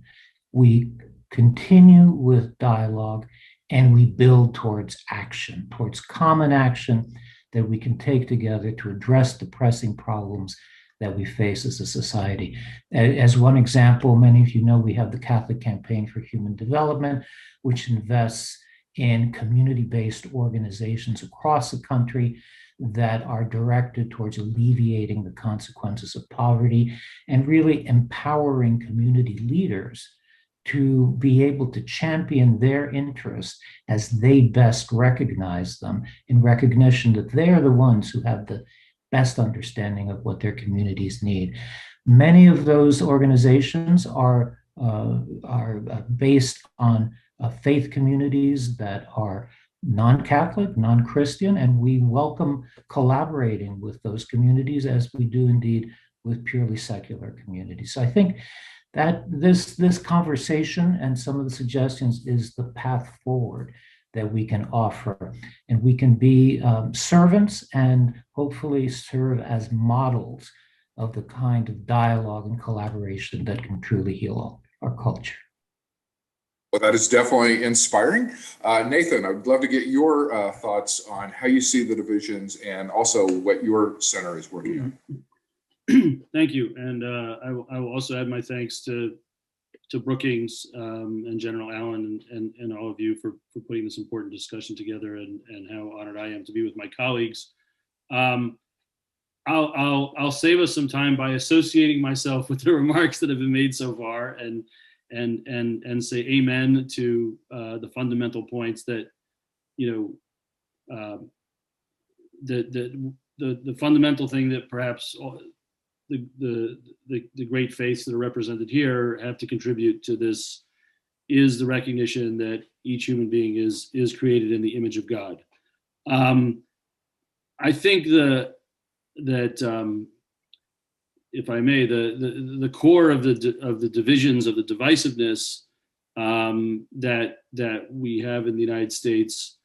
we continue with dialogue, and we build towards action, towards common action that we can take together to address the pressing problems that we face as a society. As one example, many of you know we have the Catholic Campaign for Human Development, which invests in community-based organizations across the country that are directed towards alleviating the consequences of poverty and really empowering community leaders to be able to champion their interests as they best recognize them, in recognition that they are the ones who have the best understanding of what their communities need. Many of those organizations are based on faith communities that are non-Catholic, non-Christian, and we welcome collaborating with those communities as we do indeed with purely secular communities. So I think that this conversation and some of the suggestions is the path forward that we can offer. And we can be servants and hopefully serve as models of the kind of dialogue and collaboration that can truly heal our culture. Well, that is definitely inspiring. Nathan, I'd love to get your thoughts on how you see the divisions and also what your center is working on. Thank you. And I will also add my thanks to Brookings and General Allen and all of you for putting this important discussion together, and how honored I am to be with my colleagues. I'll save us some time by associating myself with the remarks that have been made so far, and say amen to the fundamental points that, you know, the fundamental thing that perhaps the great faiths that are represented here have to contribute to this is the recognition that each human being is created in the image of God. I think that if I may, the core of the divisions, of the divisiveness that we have in the United States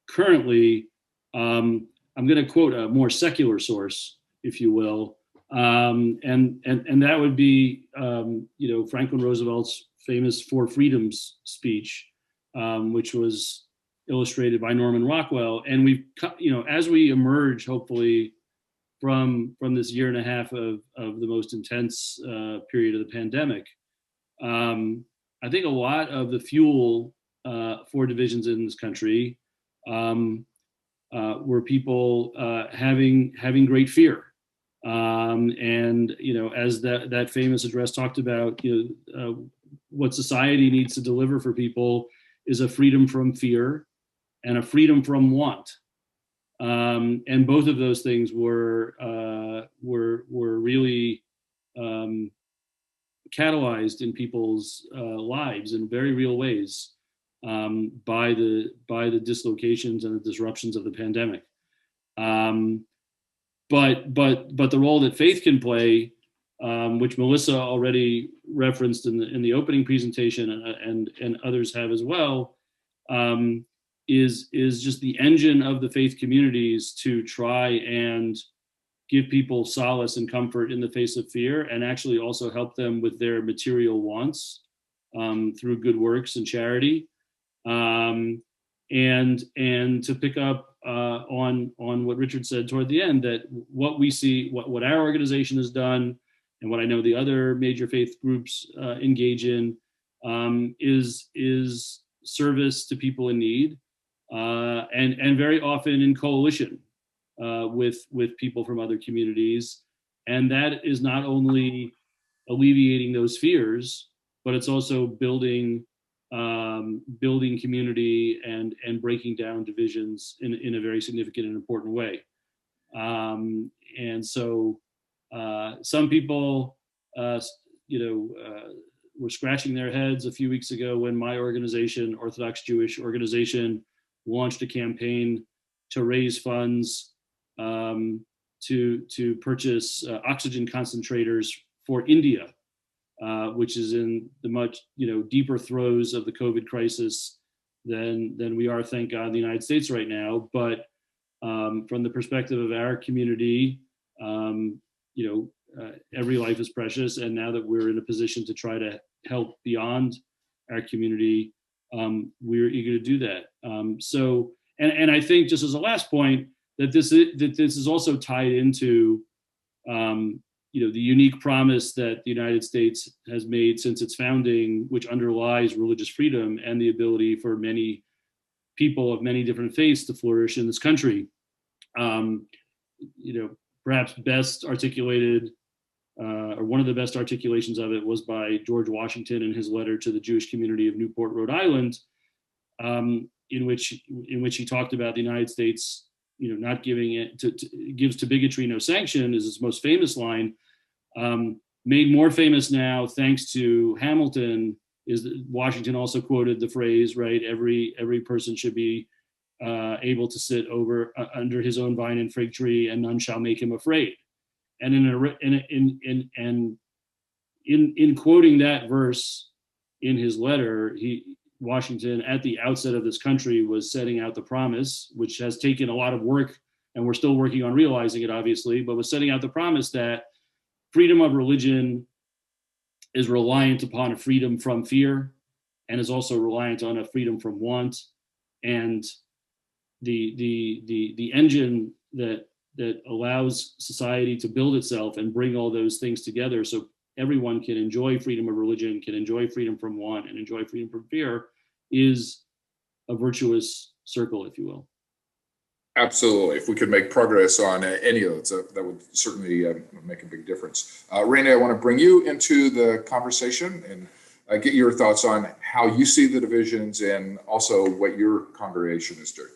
currently, I'm going to quote a more secular source, if you will, and that would be Franklin Roosevelt's famous Four Freedoms speech, which was illustrated by Norman Rockwell. And we've, as we emerge, hopefully, from this year and a half of the most intense period of the pandemic, I think a lot of the fuel for divisions in this country were people having great fear. And as that famous address talked about, what society needs to deliver for people is a freedom from fear and a freedom from want. And both of those things were really catalyzed in people's lives in very real ways by the dislocations and the disruptions of the pandemic. But the role that faith can play, which Melissa already referenced in the opening presentation, and others have as well, is just the engine of the faith communities to try and give people solace and comfort in the face of fear, and actually also help them with their material wants through good works and charity, and to pick up on what Richard said toward the end, that what we see, what our organization has done, and what I know the other major faith groups engage in, is service to people in need, and very often in coalition with people from other communities. And that is not only alleviating those fears, but it's also building community and breaking down divisions in a very significant and important way. And so some people, were scratching their heads a few weeks ago when my organization, Orthodox Jewish Organization, launched a campaign to raise funds to purchase oxygen concentrators for India, which is in the much deeper throes of the COVID crisis than we are, thank God, in the United States right now. But from the perspective of our community, every life is precious, and now that we're in a position to try to help beyond our community, we're eager to do that. And I think, just as a last point, that this is also tied into the unique promise that the United States has made since its founding, which underlies religious freedom and the ability for many people of many different faiths to flourish in this country. Perhaps best articulated, or one of the best articulations of it, was by George Washington in his letter to the Jewish community of Newport, Rhode Island, in which he talked about the United States, not giving it gives to bigotry no sanction, is his most famous line. Made more famous now thanks to Hamilton is that Washington also quoted the phrase, right? Every person should be able to sit under his own vine and fig tree, and none shall make him afraid. And in quoting that verse in his letter, Washington, at the outset of this country, was setting out the promise, which has taken a lot of work, and we're still working on realizing it, obviously, but was setting out the promise that freedom of religion is reliant upon a freedom from fear, and is also reliant on a freedom from want. And the engine that allows society to build itself and bring all those things together so everyone can enjoy freedom of religion, can enjoy freedom from want, and enjoy freedom from fear, is a virtuous circle, if you will. Absolutely. If we could make progress on any of those, that would certainly make a big difference. Rainey, I want to bring you into the conversation and get your thoughts on how you see the divisions and also what your congregation is doing.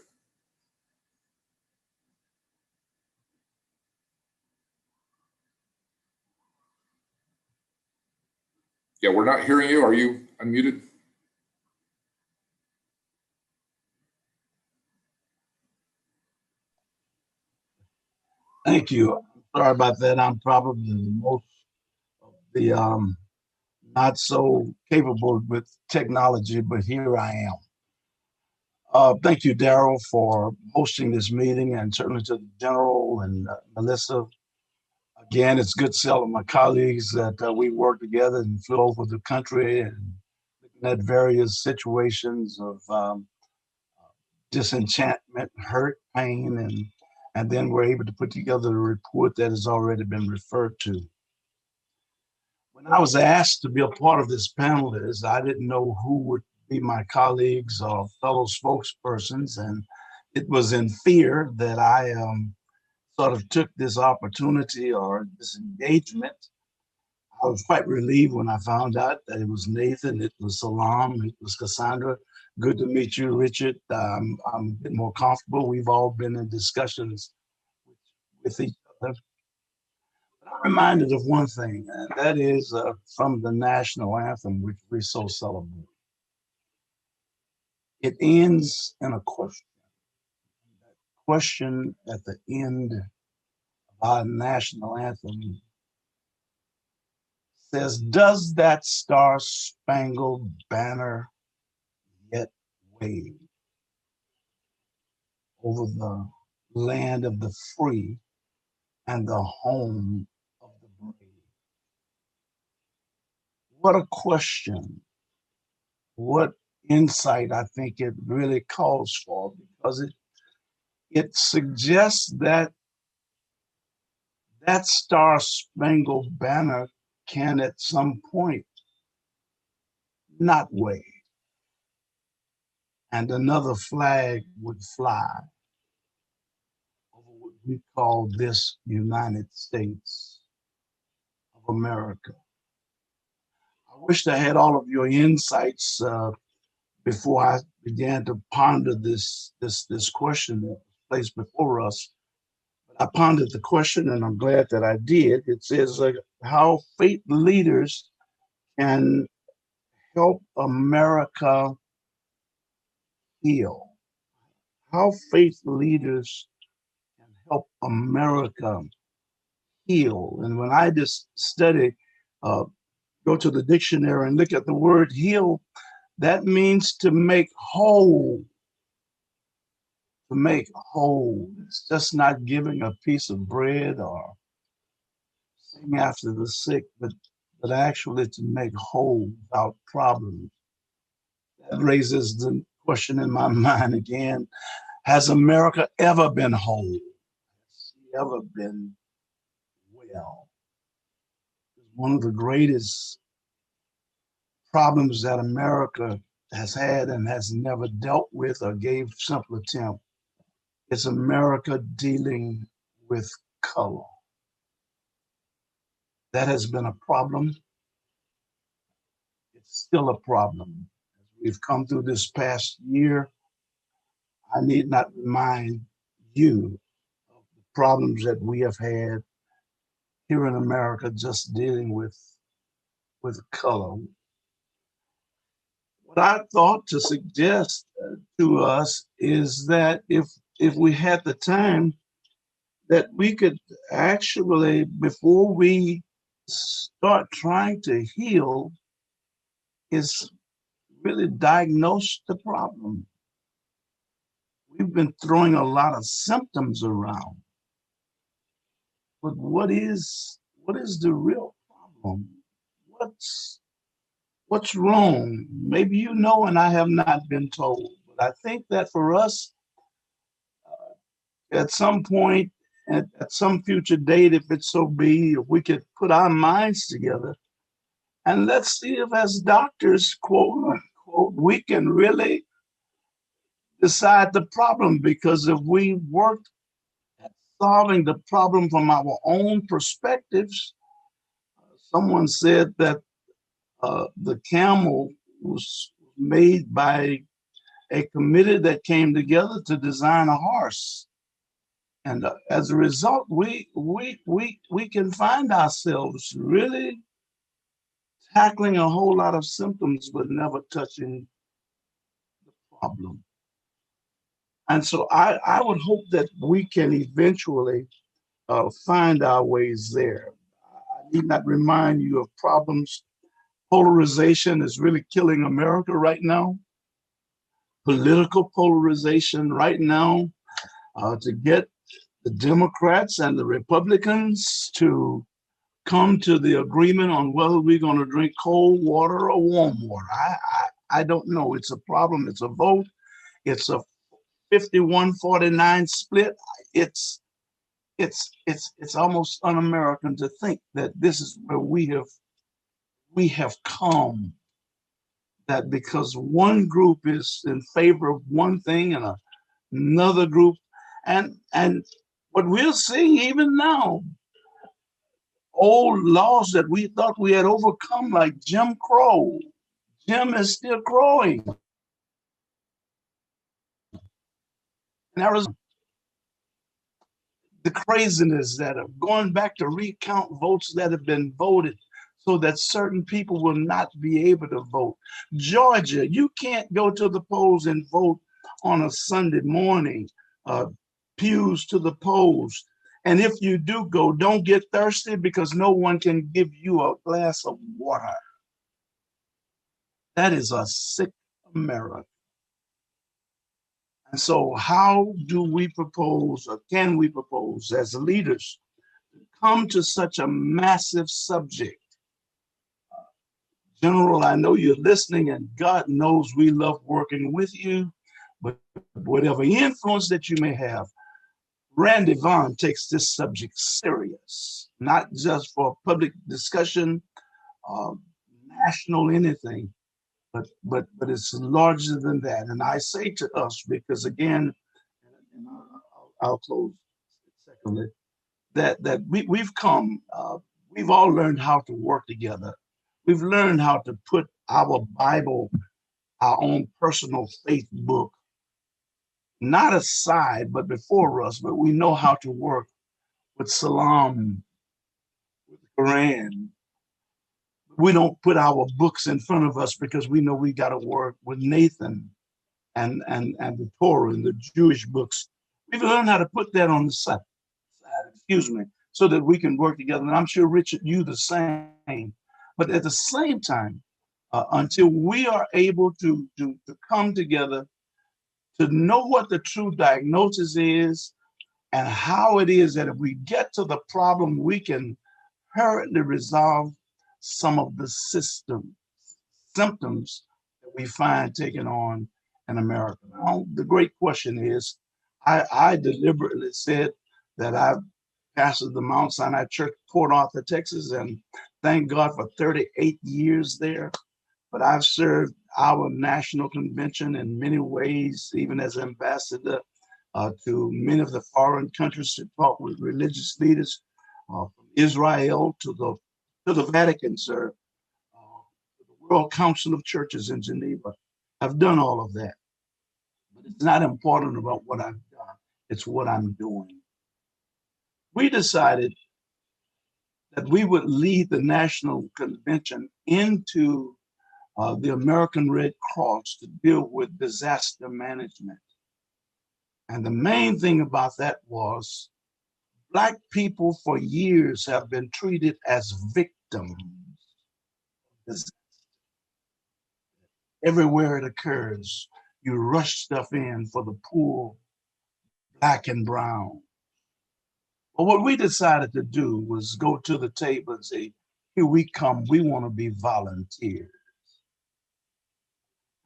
Yeah, we're not hearing you. Are you unmuted? Thank you. Sorry about that. I'm probably the most of the not so capable with technology, but here I am. Thank you, Daryl, for hosting this meeting, and certainly to the General and Melissa. Again, it's good to see all of my colleagues that we work together and flew over the country and looking at various situations of disenchantment, hurt, pain, and then we're able to put together a report that has already been referred to. When I was asked to be a part of this panel, I didn't know who would be my colleagues or fellow spokespersons, and it was in fear that I sort of took this opportunity or this engagement. I was quite relieved when I found out that it was Nathan, it was Salam, it was Cassandra. Good to meet you, Richard. I'm a bit more comfortable. We've all been in discussions with each other. But I'm reminded of one thing, and that is from the national anthem, which we so celebrate. It ends in a question. That question at the end of our national anthem says, does that star-spangled banner yet wave over the land of the free and the home of the brave? What a question. What insight I think it really calls for, because it suggests that that star-spangled banner can at some point not wave, and another flag would fly over what we call this United States of America. I wish I had all of your insights before I began to ponder this question that was placed before us. I pondered the question, and I'm glad that I did. It says how faith leaders can help America heal. How faith leaders can help America heal. And when I just study, go to the dictionary and look at the word heal, that means to make whole. To make whole. It's just not giving a piece of bread or looking after the sick, but actually to make whole without problems. That raises the question in my mind again, has America ever been whole? Has she ever been well? One of the greatest problems that America has had and has never dealt with or gave simple attempt is America dealing with color. That has been a problem. It's still a problem. As we've come through this past year, I need not remind you of the problems that we have had here in America just dealing with color. What I thought to suggest to us is that if we had the time, that we could actually, before we start trying to heal, is really diagnose the problem. We've been throwing a lot of symptoms around, but what is the real problem? What's wrong? Maybe you know, and I have not been told. But I think that for us, at some point, at some future date, if it so be, if we could put our minds together, and let's see if, as doctors, quote unquote, we can really decide the problem. Because if we worked at solving the problem from our own perspectives, someone said that the camel was made by a committee that came together to design a horse. And as a result, we can find ourselves really tackling a whole lot of symptoms, but never touching the problem. And so I would hope that we can eventually find our ways there. I need not remind you of problems. Polarization is really killing America right now. Political polarization right now, to get the Democrats and the Republicans to come to the agreement on whether we're going to drink cold water or warm water. I don't know. It's a problem. It's a vote. It's a 51-49 split. It's almost un-American to think that this is where we have come. That because one group is in favor of one thing and another group, and what we're seeing even now, old laws that we thought we had overcome, like Jim Crow. Jim is still crowing. In Arizona, the craziness that are going back to recount votes that have been voted so that certain people will not be able to vote. Georgia, you can't go to the polls and vote on a Sunday morning, pews to the polls. And if you do go, don't get thirsty, because no one can give you a glass of water. That is a sick America. And so how do we propose, or can we propose as leaders, to come to such a massive subject? General, I know you're listening, and God knows we love working with you, but whatever influence that you may have, Randy Vaughn takes this subject serious, not just for public discussion, national anything, but it's larger than that. And I say to us, because again, and I'll close secondly, that we've come, we've all learned how to work together. We've learned how to put our Bible, our own personal faith book, not aside, but before us, but we know how to work with Salam, with the Quran. We don't put our books in front of us because we know we got to work with Nathan and the Torah and the Jewish books. We've learned how to put that on the side, so that we can work together. And I'm sure, Richard, you the same. But at the same time, until we are able to come together to know what the true diagnosis is and how it is that if we get to the problem, we can apparently resolve some of the symptoms that we find taking on in America. Now, the great question is, I deliberately said that I pastored the Mount Sinai Church, Port Arthur, Texas, and thank God for 38 years there. But I've served our national convention in many ways, even as ambassador to many of the foreign countries to talk with religious leaders, from Israel to the Vatican, sir, to the World Council of Churches in Geneva. I've done all of that. But it's not important about what I've done, it's what I'm doing. We decided that we would lead the national convention into the American Red Cross to deal with disaster management. And the main thing about that was Black people for years have been treated as victims. Everywhere it occurs, you rush stuff in for the poor, Black and brown. But what we decided to do was go to the table and say, here we come, we want to be volunteers.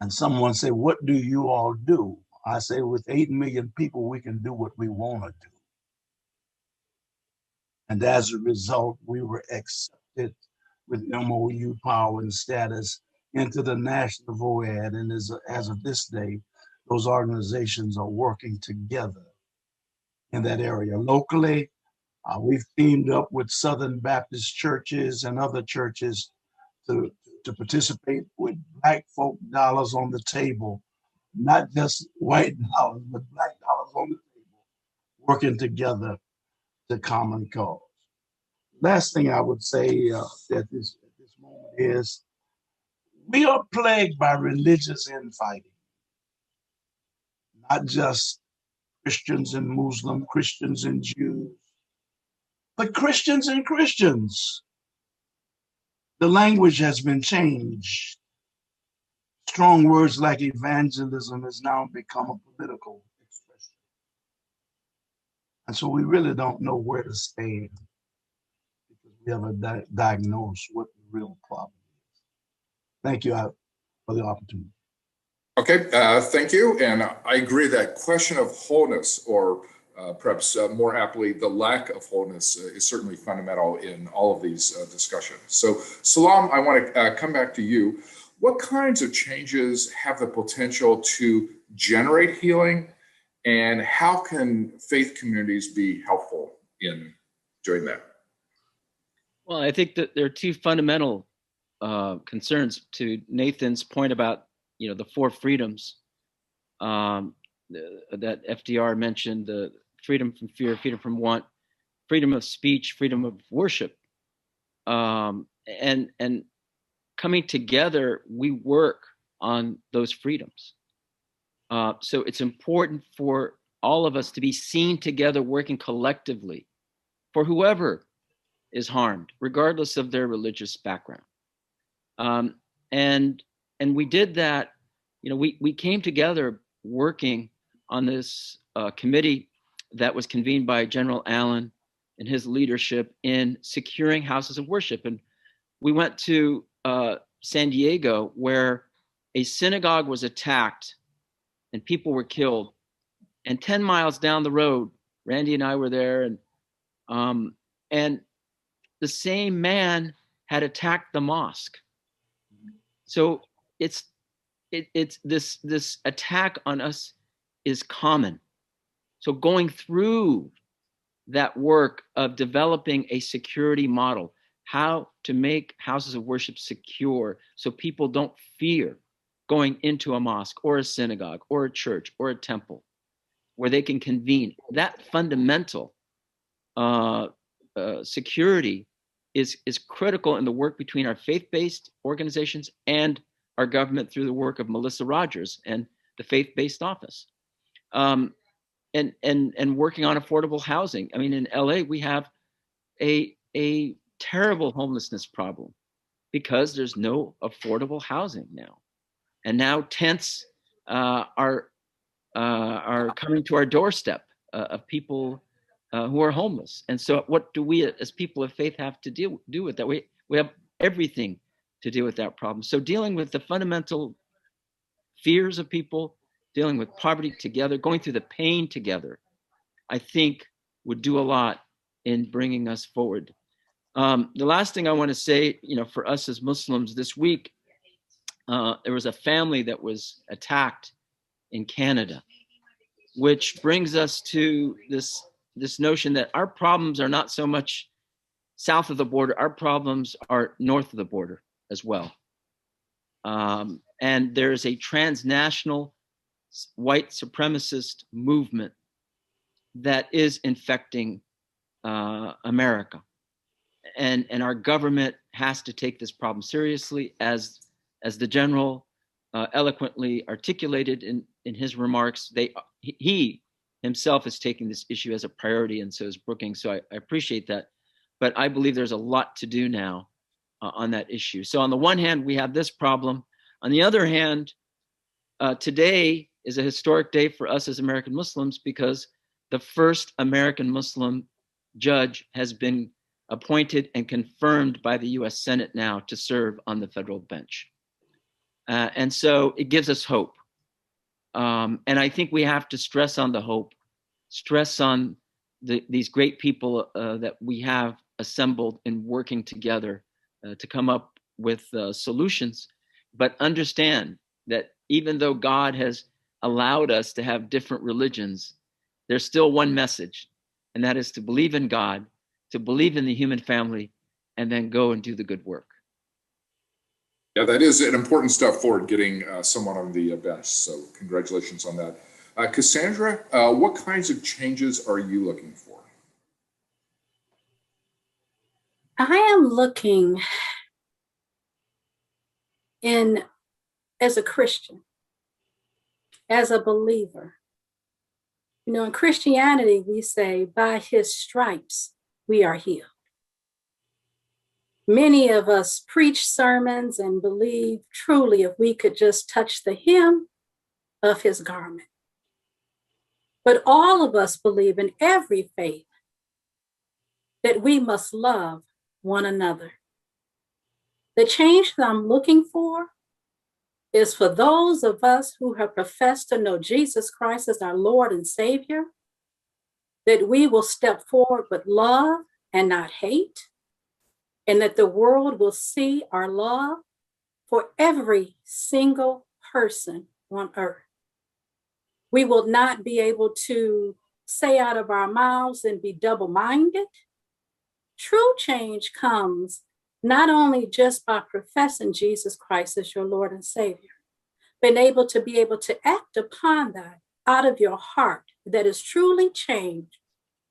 And someone said, what do you all do? I say, with 8 million people, we can do what we want to do. And as a result, we were accepted with MOU power and status into the National VOAD. And as of this day, those organizations are working together in that area. Locally, we've teamed up with Southern Baptist churches and other churches to participate with Black folk dollars on the table, not just white dollars, but Black dollars on the table, working together to common cause. Last thing I would say at this moment is we are plagued by religious infighting, not just Christians and Muslim, Christians and Jews, but Christians and Christians. The language has been changed. Strong words like evangelism has now become a political expression. And so we really don't know where to stand because we haven't diagnosed what the real problem is. Thank you for the opportunity. Okay, thank you. And I agree that question of wholeness, or perhaps more aptly, the lack of wholeness is certainly fundamental in all of these discussions. So Salam, I want to come back to you. What kinds of changes have the potential to generate healing, and how can faith communities be helpful in doing that? Well, I think that there are two fundamental concerns to Nathan's point about, the 4 freedoms that FDR mentioned: the freedom from fear, freedom from want, freedom of speech, freedom of worship, and coming together, we work on those freedoms. So it's important for all of us to be seen together, working collectively for whoever is harmed, regardless of their religious background. And we did that. We came together working on this committee that was convened by General Allen and his leadership in securing houses of worship. And we went to San Diego, where a synagogue was attacked and people were killed. And 10 miles down the road, Randy and I were there, and the same man had attacked the mosque. So it's this attack on us is common. So going through that work of developing a security model, how to make houses of worship secure so people don't fear going into a mosque or a synagogue or a church or a temple where they can convene. That fundamental security is critical in the work between our faith-based organizations and our government through the work of Melissa Rogers and the faith-based office. And working on affordable housing. I mean, in LA, we have a terrible homelessness problem because there's no affordable housing now. And now tents are coming to our doorstep of people who are homeless. And so what do we as people of faith have to do with that? We have everything to deal with that problem. So dealing with the fundamental fears of people, dealing with poverty together, going through the pain together, I think would do a lot in bringing us forward. The last thing I want to say, for us as Muslims this week, there was a family that was attacked in Canada, which brings us to this notion that our problems are not so much south of the border, our problems are north of the border as well. And there's a transnational white supremacist movement that is infecting America. And our government has to take this problem seriously, as the general eloquently articulated in his remarks. He himself is taking this issue as a priority, and so is Brookings. So I appreciate that. But I believe there's a lot to do now on that issue. So on the one hand, we have this problem. On the other hand, today is a historic day for us as American Muslims, because the first American Muslim judge has been appointed and confirmed by the US Senate now to serve on the federal bench. And so it gives us hope. And I think we have to stress on the hope, stress on these great people that we have assembled and working together to come up with solutions, but understand that even though God has allowed us to have different religions, there's still one message, and that is to believe in God, to believe in the human family, and then go and do the good work. Yeah, that is an important step forward, getting someone on the bench. So congratulations on that. Cassandra, what kinds of changes are you looking for? I am looking as a Christian, as a believer. In Christianity, we say, by his stripes, we are healed. Many of us preach sermons and believe truly if we could just touch the hem of his garment. But all of us believe in every faith that we must love one another. The change that I'm looking for is for those of us who have professed to know Jesus Christ as our Lord and Savior, that we will step forward with love and not hate, and that the world will see our love for every single person on earth. We will not be able to say out of our mouths and be double-minded. True change comes not only just by professing Jesus Christ as your Lord and Savior, but able to act upon that out of your heart that is truly changed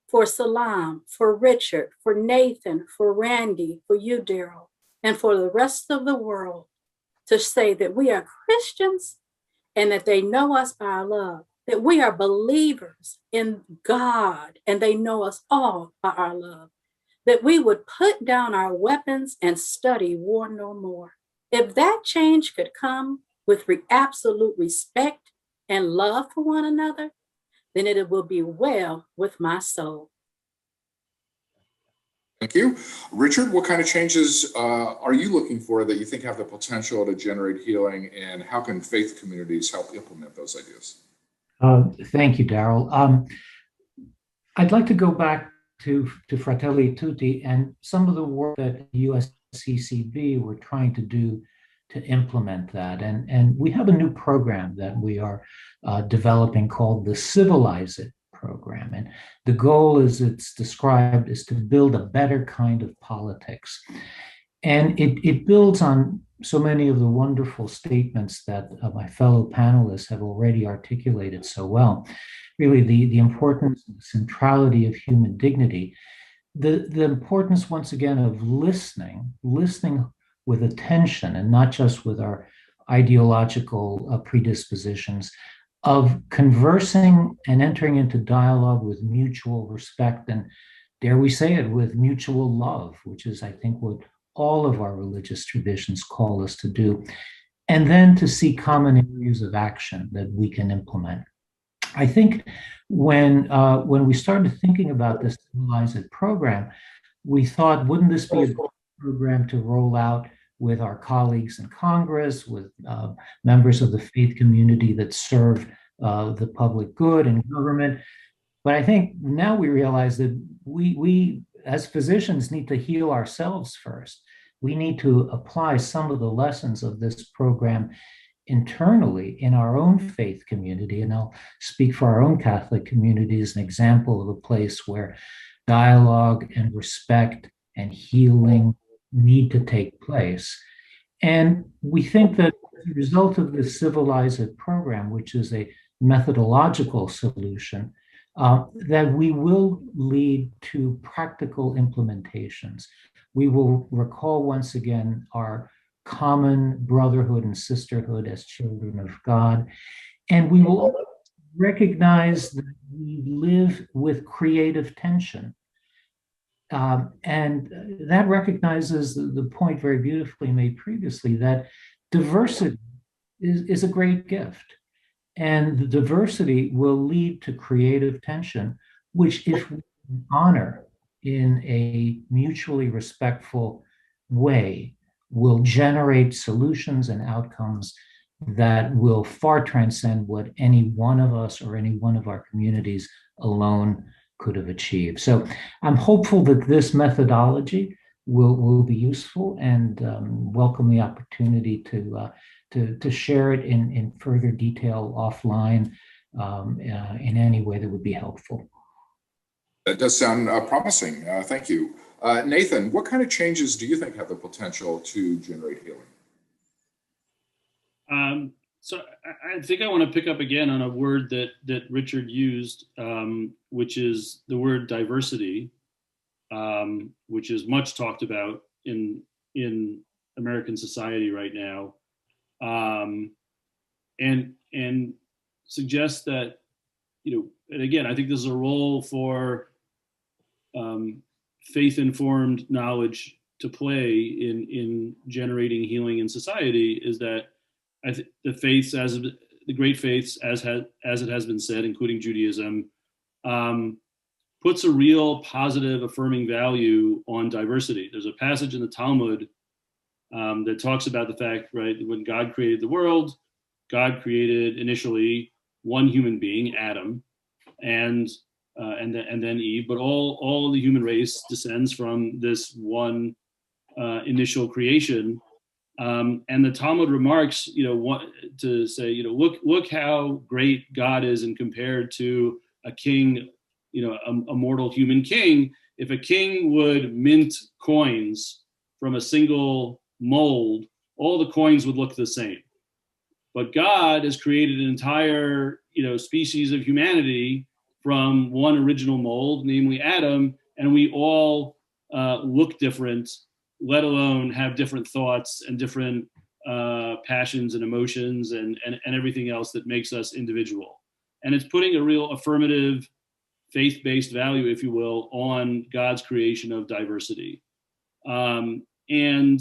for Salam, for Richard, for Nathan, for Randy, for you, Daryl, and for the rest of the world, to say that we are Christians and that they know us by our love, that we are believers in God and they know us all by our love, that we would put down our weapons and study war no more. If that change could come with absolute respect and love for one another, then it will be well with my soul. Thank you. Richard, what kind of changes are you looking for that you think have the potential to generate healing, and how can faith communities help implement those ideas? Thank you, Daryl. I'd like to go back to Fratelli Tutti and some of the work that USCCB were trying to do to implement that. And we have a new program that we are developing called the Civilize It program. And the goal, as it's described, is to build a better kind of politics. And it builds on so many of the wonderful statements that my fellow panelists have already articulated so well. Really, the importance and the centrality of human dignity, the importance, once again, of listening with attention and not just with our ideological predispositions, of conversing and entering into dialogue with mutual respect, and dare we say it, with mutual love, which is, I think, what all of our religious traditions call us to do, and then to see common areas of action that we can implement. I think when we started thinking about this Civilized program, we thought, wouldn't this be a good program to roll out with our colleagues in Congress, with members of the faith community that serve the public good and government? But I think now we realize that we as physicians need to heal ourselves first. We need to apply some of the lessons of this program internally in our own faith community. And I'll speak for our own Catholic community as an example of a place where dialogue and respect and healing need to take place. And we think that as a result of this Civilized program, which is a methodological solution, that we will lead to practical implementations. We will recall once again our common brotherhood and sisterhood as children of God. And we will recognize that we live with creative tension. And that recognizes the point very beautifully made previously that diversity is a great gift. And the diversity will lead to creative tension, which, if we honor in a mutually respectful way, will generate solutions and outcomes that will far transcend what any one of us or any one of our communities alone could have achieved. So I'm hopeful that this methodology will be useful, and welcome the opportunity to share it in further detail offline in any way that would be helpful. That does sound promising. Thank you. Nathan, what kind of changes do you think have the potential to generate healing? So I think I want to pick up again on a word that Richard used, which is the word diversity, which is much talked about in American society right now, and suggest that, and again, I think there's a role for faith-informed knowledge to play in generating healing in society. Is that the faiths, as the great faiths, as it has been said, including Judaism, puts a real positive, affirming value on diversity. There's a passage in the Talmud that talks about the fact, right, when God created the world, God created initially one human being, Adam, and then Eve, but all the human race descends from this one initial creation. And the Talmud remarks, to say, look how great God is, and compared to a king, a mortal human king. If a king would mint coins from a single mold, all the coins would look the same. But God has created an entire, species of humanity from one original mold, namely Adam, and we all look different, let alone have different thoughts and different passions and emotions and everything else that makes us individual. And it's putting a real affirmative, faith-based value, if you will, on God's creation of diversity. And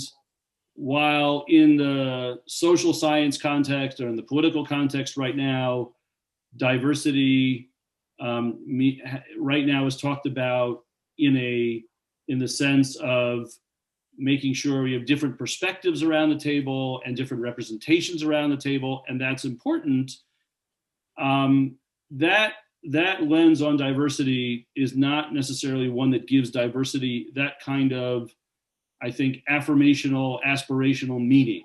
while in the social science context or in the political context right now, diversity right now is talked about in the sense of making sure we have different perspectives around the table and different representations around the table, and that's important. That lens on diversity is not necessarily one that gives diversity that kind of, I think, affirmational, aspirational meaning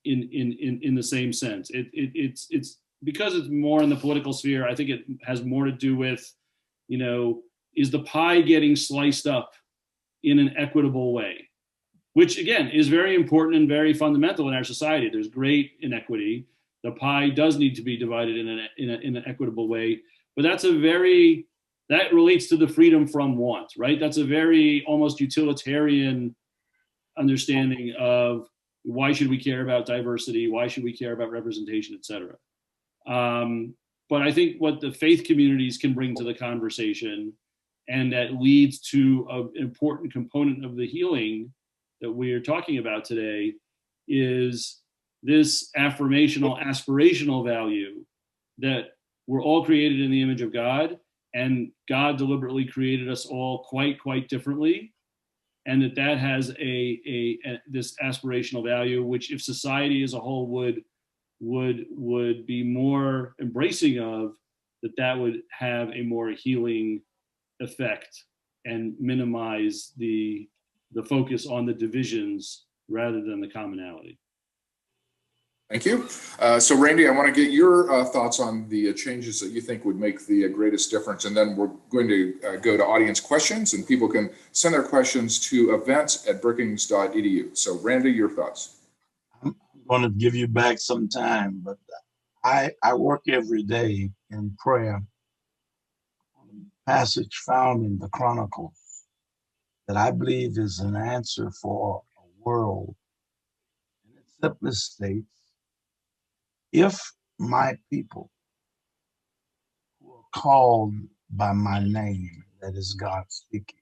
in the same sense. It's because it's more in the political sphere. I think it has more to do with, is the pie getting sliced up in an equitable way, which again is very important and very fundamental in our society. There's great inequity. The pie does need to be divided in an equitable way, but that relates to the freedom from want, right? That's a very almost utilitarian understanding of why should we care about diversity, why should we care about representation, et cetera. But I think what the faith communities can bring to the conversation, and that leads to an important component of the healing that we are talking about today, is this affirmational, aspirational value that we're all created in the image of God, and God deliberately created us all quite differently, and that has this aspirational value, which if society as a whole would be more embracing of, that would have a more healing effect and minimize the focus on the divisions rather than the commonality. Thank you. So Randy, I want to get your thoughts on the changes that you think would make the greatest difference. And then we're going to go to audience questions, and people can send their questions to events@brookings.edu. So Randy, your thoughts. I'm going to give you back some time, but I work every day in prayer on a passage found in the Chronicles that I believe is an answer for a world. And it simply states, if my people who are called by my name, that is God speaking,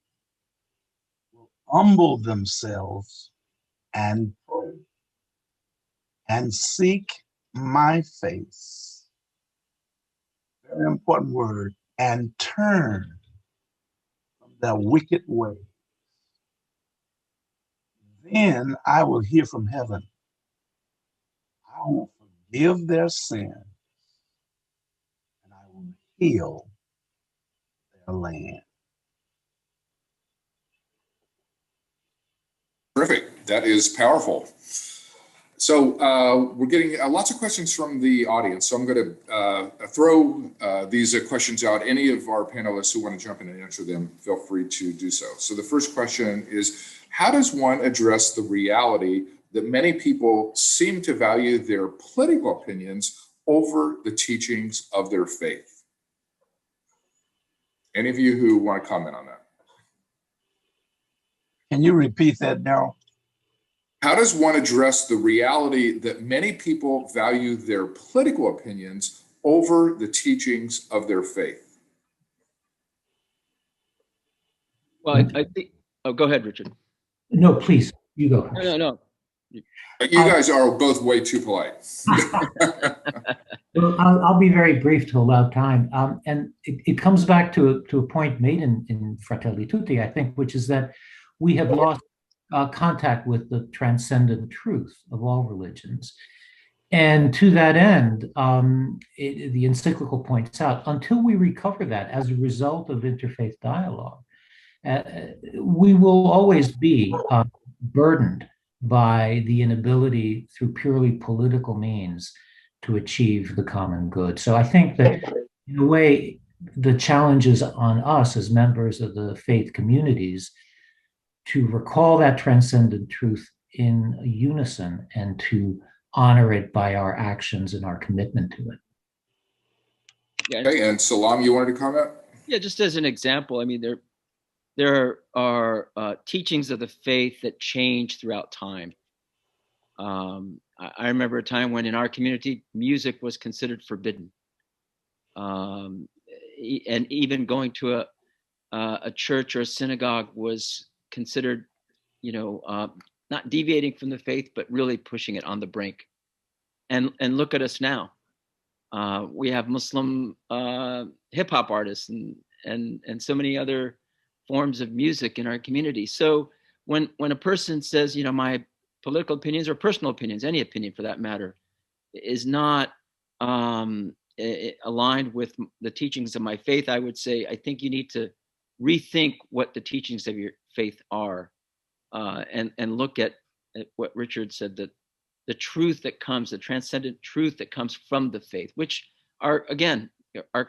will humble themselves and pray and seek my face, very important word, and turn from their wicked way, then I will hear from heaven. I will forgive their sin, and I will heal their land. Terrific. That is powerful. So we're getting lots of questions from the audience. So I'm going to throw these questions out. Any of our panelists who want to jump in and answer them, feel free to do so. So the first question is, how does one address the reality that many people seem to value their political opinions over the teachings of their faith? Any of you who want to comment on that? Can you repeat that, Daryl? How does one address the reality that many people value their political opinions over the teachings of their faith? Well, I think, oh, go ahead, Richard. No, please, you go. No. You guys are both way too polite. Well, I'll be very brief to allow time. And it comes back to a point made in Fratelli Tutti, I think, which is that we have lost contact with the transcendent truth of all religions. And to that end, the encyclical points out, until we recover that as a result of interfaith dialogue, we will always be burdened by the inability through purely political means to achieve the common good. So I think that in a way, the challenge is on us as members of the faith communities to recall that transcendent truth in unison and to honor it by our actions and our commitment to it. Yeah. Okay, and Salam, you wanted to comment? Yeah, just as an example, I mean, there are teachings of the faith that change throughout time. I remember a time when in our community, music was considered forbidden. And even going to a church or a synagogue was considered, not deviating from the faith, but really pushing it on the brink. And look at us now. We have Muslim hip hop artists and so many other forms of music in our community. So when a person says, my political opinions or personal opinions, any opinion for that matter, is not aligned with the teachings of my faith, I would say, I think you need to rethink what the teachings of your faith are, and look at what Richard said, that the truth that comes, the transcendent truth that comes from the faith, which are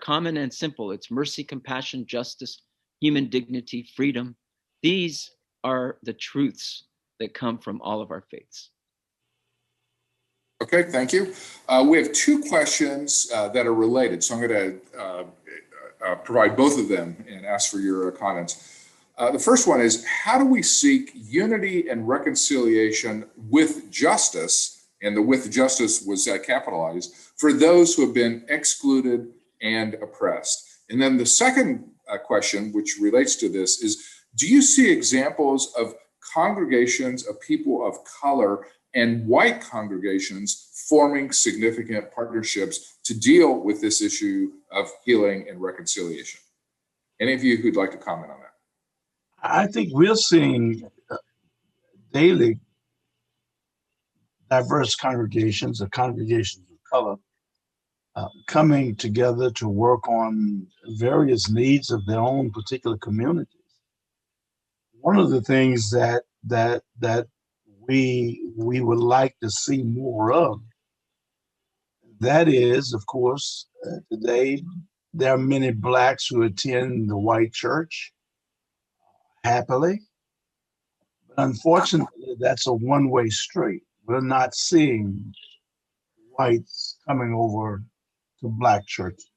common and simple. It's mercy, compassion, justice, human dignity, freedom. These are the truths that come from all of our faiths. Okay, thank you. We have two questions that are related, so I'm going to provide both of them and ask for your comments. The first one is, how do we seek unity and reconciliation with justice, and the with justice was capitalized, for those who have been excluded and oppressed? And then the second question, which relates to this, is, do you see examples of congregations of people of color and white congregations forming significant partnerships to deal with this issue of healing and reconciliation. Any of you who'd like to comment on that? I think we're seeing daily diverse congregations, or congregations of color, coming together to work on various needs of their own particular communities. One of the things that we would like to see more of, that is, of course, today there are many Blacks who attend the white church happily. But unfortunately, that's a one-way street. We're not seeing whites coming over to Black churches.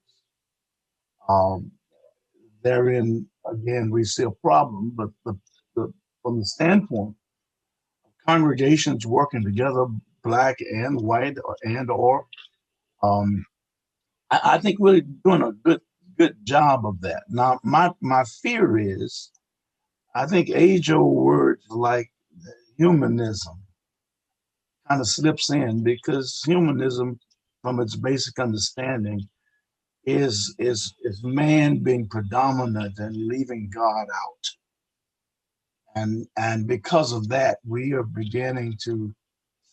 Therein, again, we see a problem, but from the standpoint of congregations working together, Black and white, or I think we're doing a good job of that. Now, my fear is, I think age-old words like humanism kind of slips in, because humanism, from its basic understanding, is man being predominant and leaving God out. And because of that, we are beginning to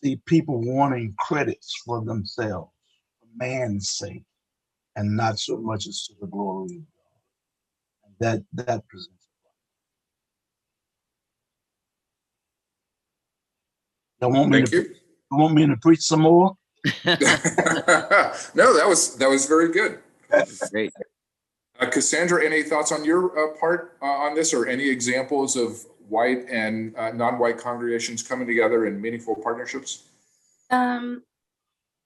see people wanting credits for themselves, for man's sake, and not so much as to the glory of God. That presents a problem. Thank you. You want me to preach some more? No, that was very good. Great. Cassandra, any thoughts on your part on this, or any examples of white and non-white congregations coming together in meaningful partnerships?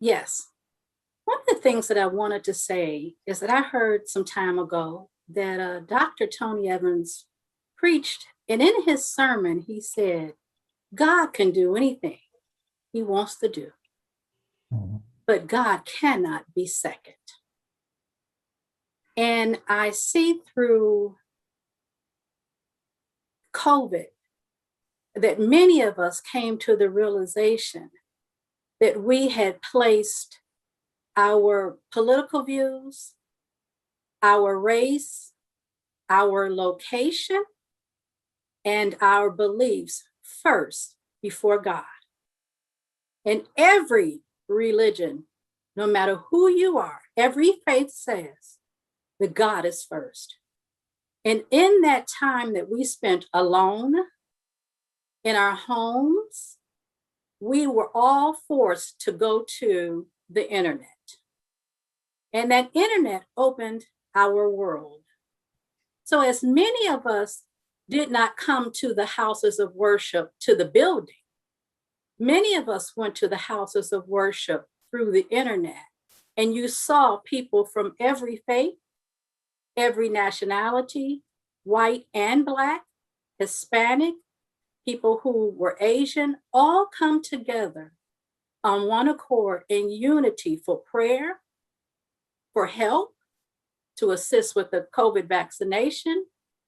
Yes. One of the things that I wanted to say is that I heard some time ago that Dr. Tony Evans preached, and in his sermon, he said, God can do anything he wants to do, but God cannot be second. And I see through COVID that many of us came to the realization that we had placed our political views, our race, our location, and our beliefs first before God. And every religion, no matter who you are, every faith says that God is first. And in that time that we spent alone in our homes, we were all forced to go to the internet. And that internet opened our world. So as many of us did not come to the houses of worship, to the building, many of us went to the houses of worship through the internet. And you saw people from every faith, every nationality, white and Black, Hispanic, people who were Asian, all come together on one accord in unity for prayer, for help, to assist with the COVID vaccination,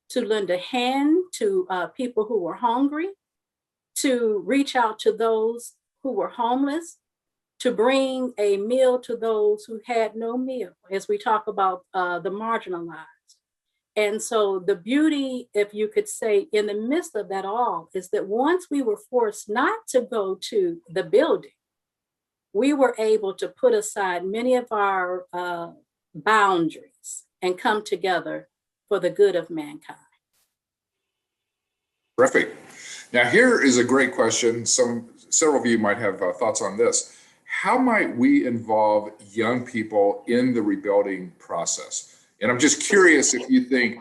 to lend a hand to people who were hungry, to reach out to those who were homeless, to bring a meal to those who had no meal, as we talk about the marginalized. And so the beauty, if you could say, in the midst of that all, is that once we were forced not to go to the building, we were able to put aside many of our boundaries and come together for the good of mankind. Terrific. Now, here is a great question. Several of you might have thoughts on this. How might we involve young people in the rebuilding process? And I'm just curious if you think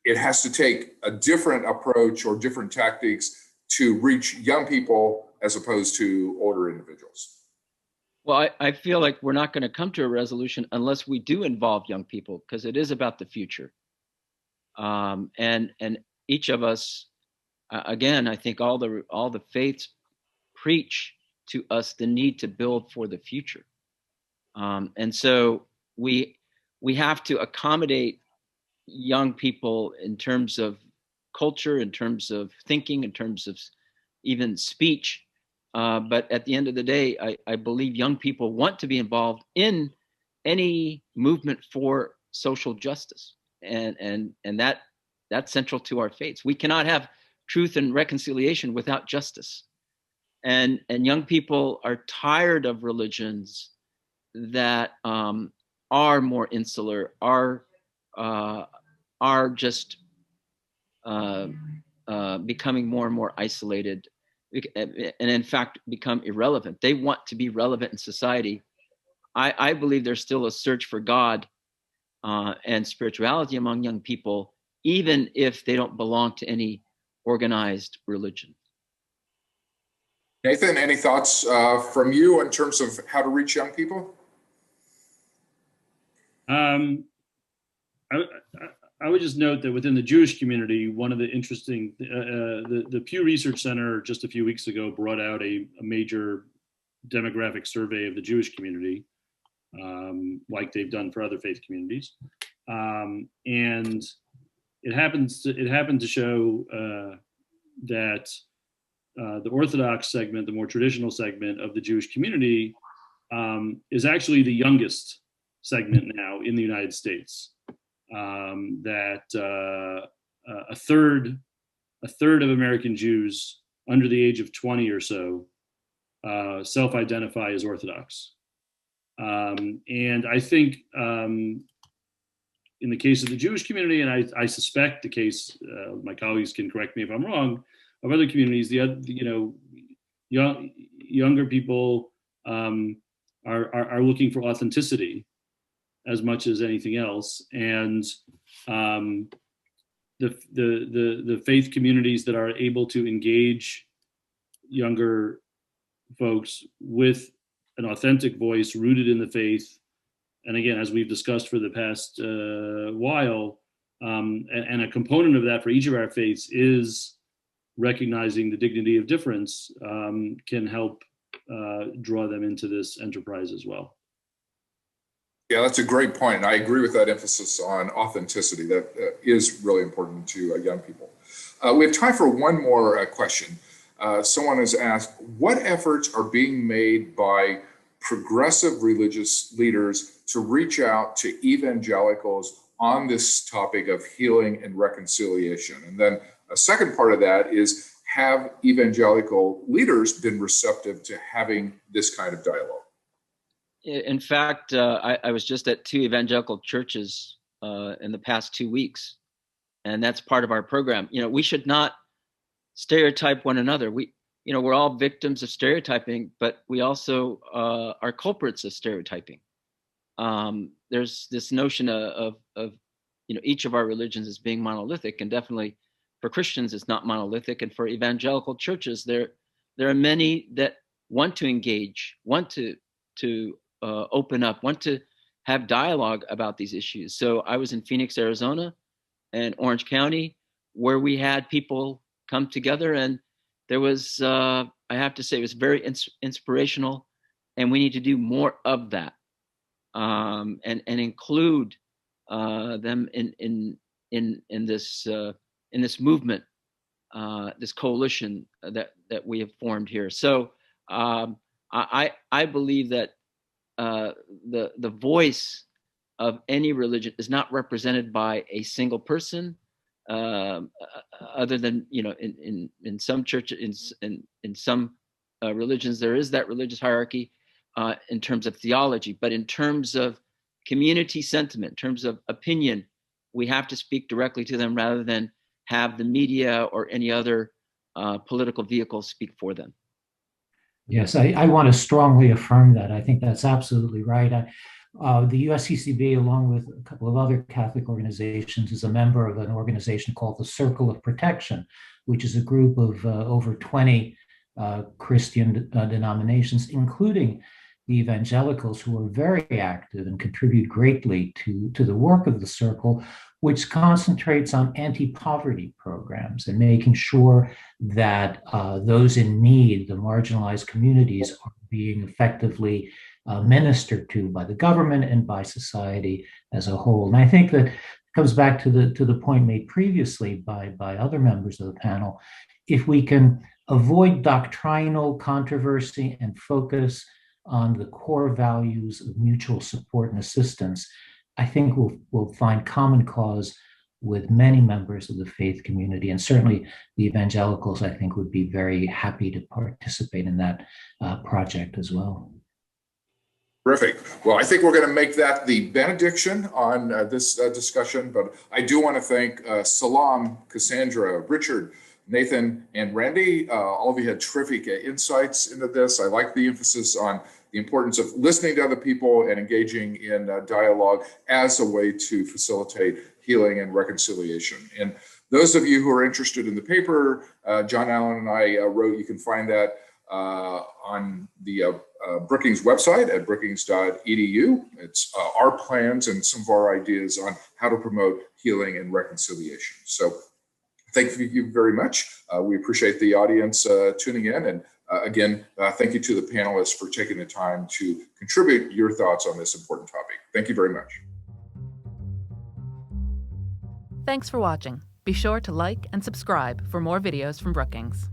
it has to take a different approach or different tactics to reach young people as opposed to older individuals. Well, I feel like we're not going to come to a resolution unless we do involve young people, because it is about the future. And each of us, again, I think all the faiths preach to us the need to build for the future. And so we have to accommodate young people in terms of culture, in terms of thinking, in terms of even speech, But at the end of the day, I believe young people want to be involved in any movement for social justice, and that's central to our faiths. We cannot have truth and reconciliation without justice. And young people are tired of religions that are more insular, are just becoming more and more isolated, and in fact become irrelevant. They want to be relevant in society. I believe there's still a search for God and spirituality among young people, even if they don't belong to any organized religion. Nathan, any thoughts from you in terms of how to reach young people? I would just note that within the Jewish community, one of the interesting, the Pew Research Center just a few weeks ago brought out a major demographic survey of the Jewish community, like they've done for other faith communities, and it happened to show that the Orthodox segment, the more traditional segment of the Jewish community, is actually the youngest segment now in the United States. That a third of American Jews under the age of 20 or so self-identify as Orthodox. And I think in the case of the Jewish community, and I suspect the case, my colleagues can correct me if I'm wrong, of other communities, younger people are looking for authenticity as much as anything else, and the faith communities that are able to engage younger folks with an authentic voice rooted in the faith, and again, as we've discussed for the past while, and a component of that for each of our faiths is recognizing the dignity of difference, can help draw them into this enterprise as well. Yeah, that's a great point. I agree with that emphasis on authenticity. That is really important to young people. We have time for one more question. Someone has asked, what efforts are being made by progressive religious leaders to reach out to evangelicals on this topic of healing and reconciliation? And then a second part of that is, have evangelical leaders been receptive to having this kind of dialogue? In fact, I was just at 2 evangelical churches in the past 2 weeks, and that's part of our program. We should not stereotype one another. We're all victims of stereotyping, but we also are culprits of stereotyping. There's this notion of each of our religions as being monolithic, and definitely for Christians it's not monolithic, and for evangelical churches there are many that want to engage, want to open up, want to have dialogue about these issues. So I was in Phoenix, Arizona, and Orange County, where we had people come together, and there was, I have to say, it was very inspirational, and we need to do more of that, and include them in this movement, this coalition that we have formed here. So I believe that the voice of any religion is not represented by a single person, other than in some churches, in some religions there is that religious hierarchy in terms of theology, but in terms of community sentiment, in terms of opinion, we have to speak directly to them rather than have the media or any other political vehicle speak for them. Yes, I want to strongly affirm that. I think that's absolutely right. The USCCB, along with a couple of other Catholic organizations, is a member of an organization called the Circle of Protection, which is a group of over 20 Christian denominations, including the evangelicals, who are very active and contribute greatly to the work of the Circle, which concentrates on anti-poverty programs and making sure that those in need, the marginalized communities, are being effectively ministered to by the government and by society as a whole. And I think that comes back to the point made previously by other members of the panel. If we can avoid doctrinal controversy and focus on the core values of mutual support and assistance, I think we'll find common cause with many members of the faith community. And certainly the evangelicals, I think, would be very happy to participate in that project as well. Terrific. Well, I think we're going to make that the benediction on this discussion, but I do want to thank Salam, Cassandra, Richard, Nathan, and Randy. All of you had terrific insights into this. I like the emphasis on the importance of listening to other people and engaging in dialogue as a way to facilitate healing and reconciliation. And those of you who are interested in the paper, John Allen and I wrote, you can find that on the Brookings website at brookings.edu. It's our plans and some of our ideas on how to promote healing and reconciliation. So thank you very much. We appreciate the audience tuning in. And again, thank you to the panelists for taking the time to contribute your thoughts on this important topic. Thank you very much. Thanks for watching. Be sure to like and subscribe for more videos from Brookings.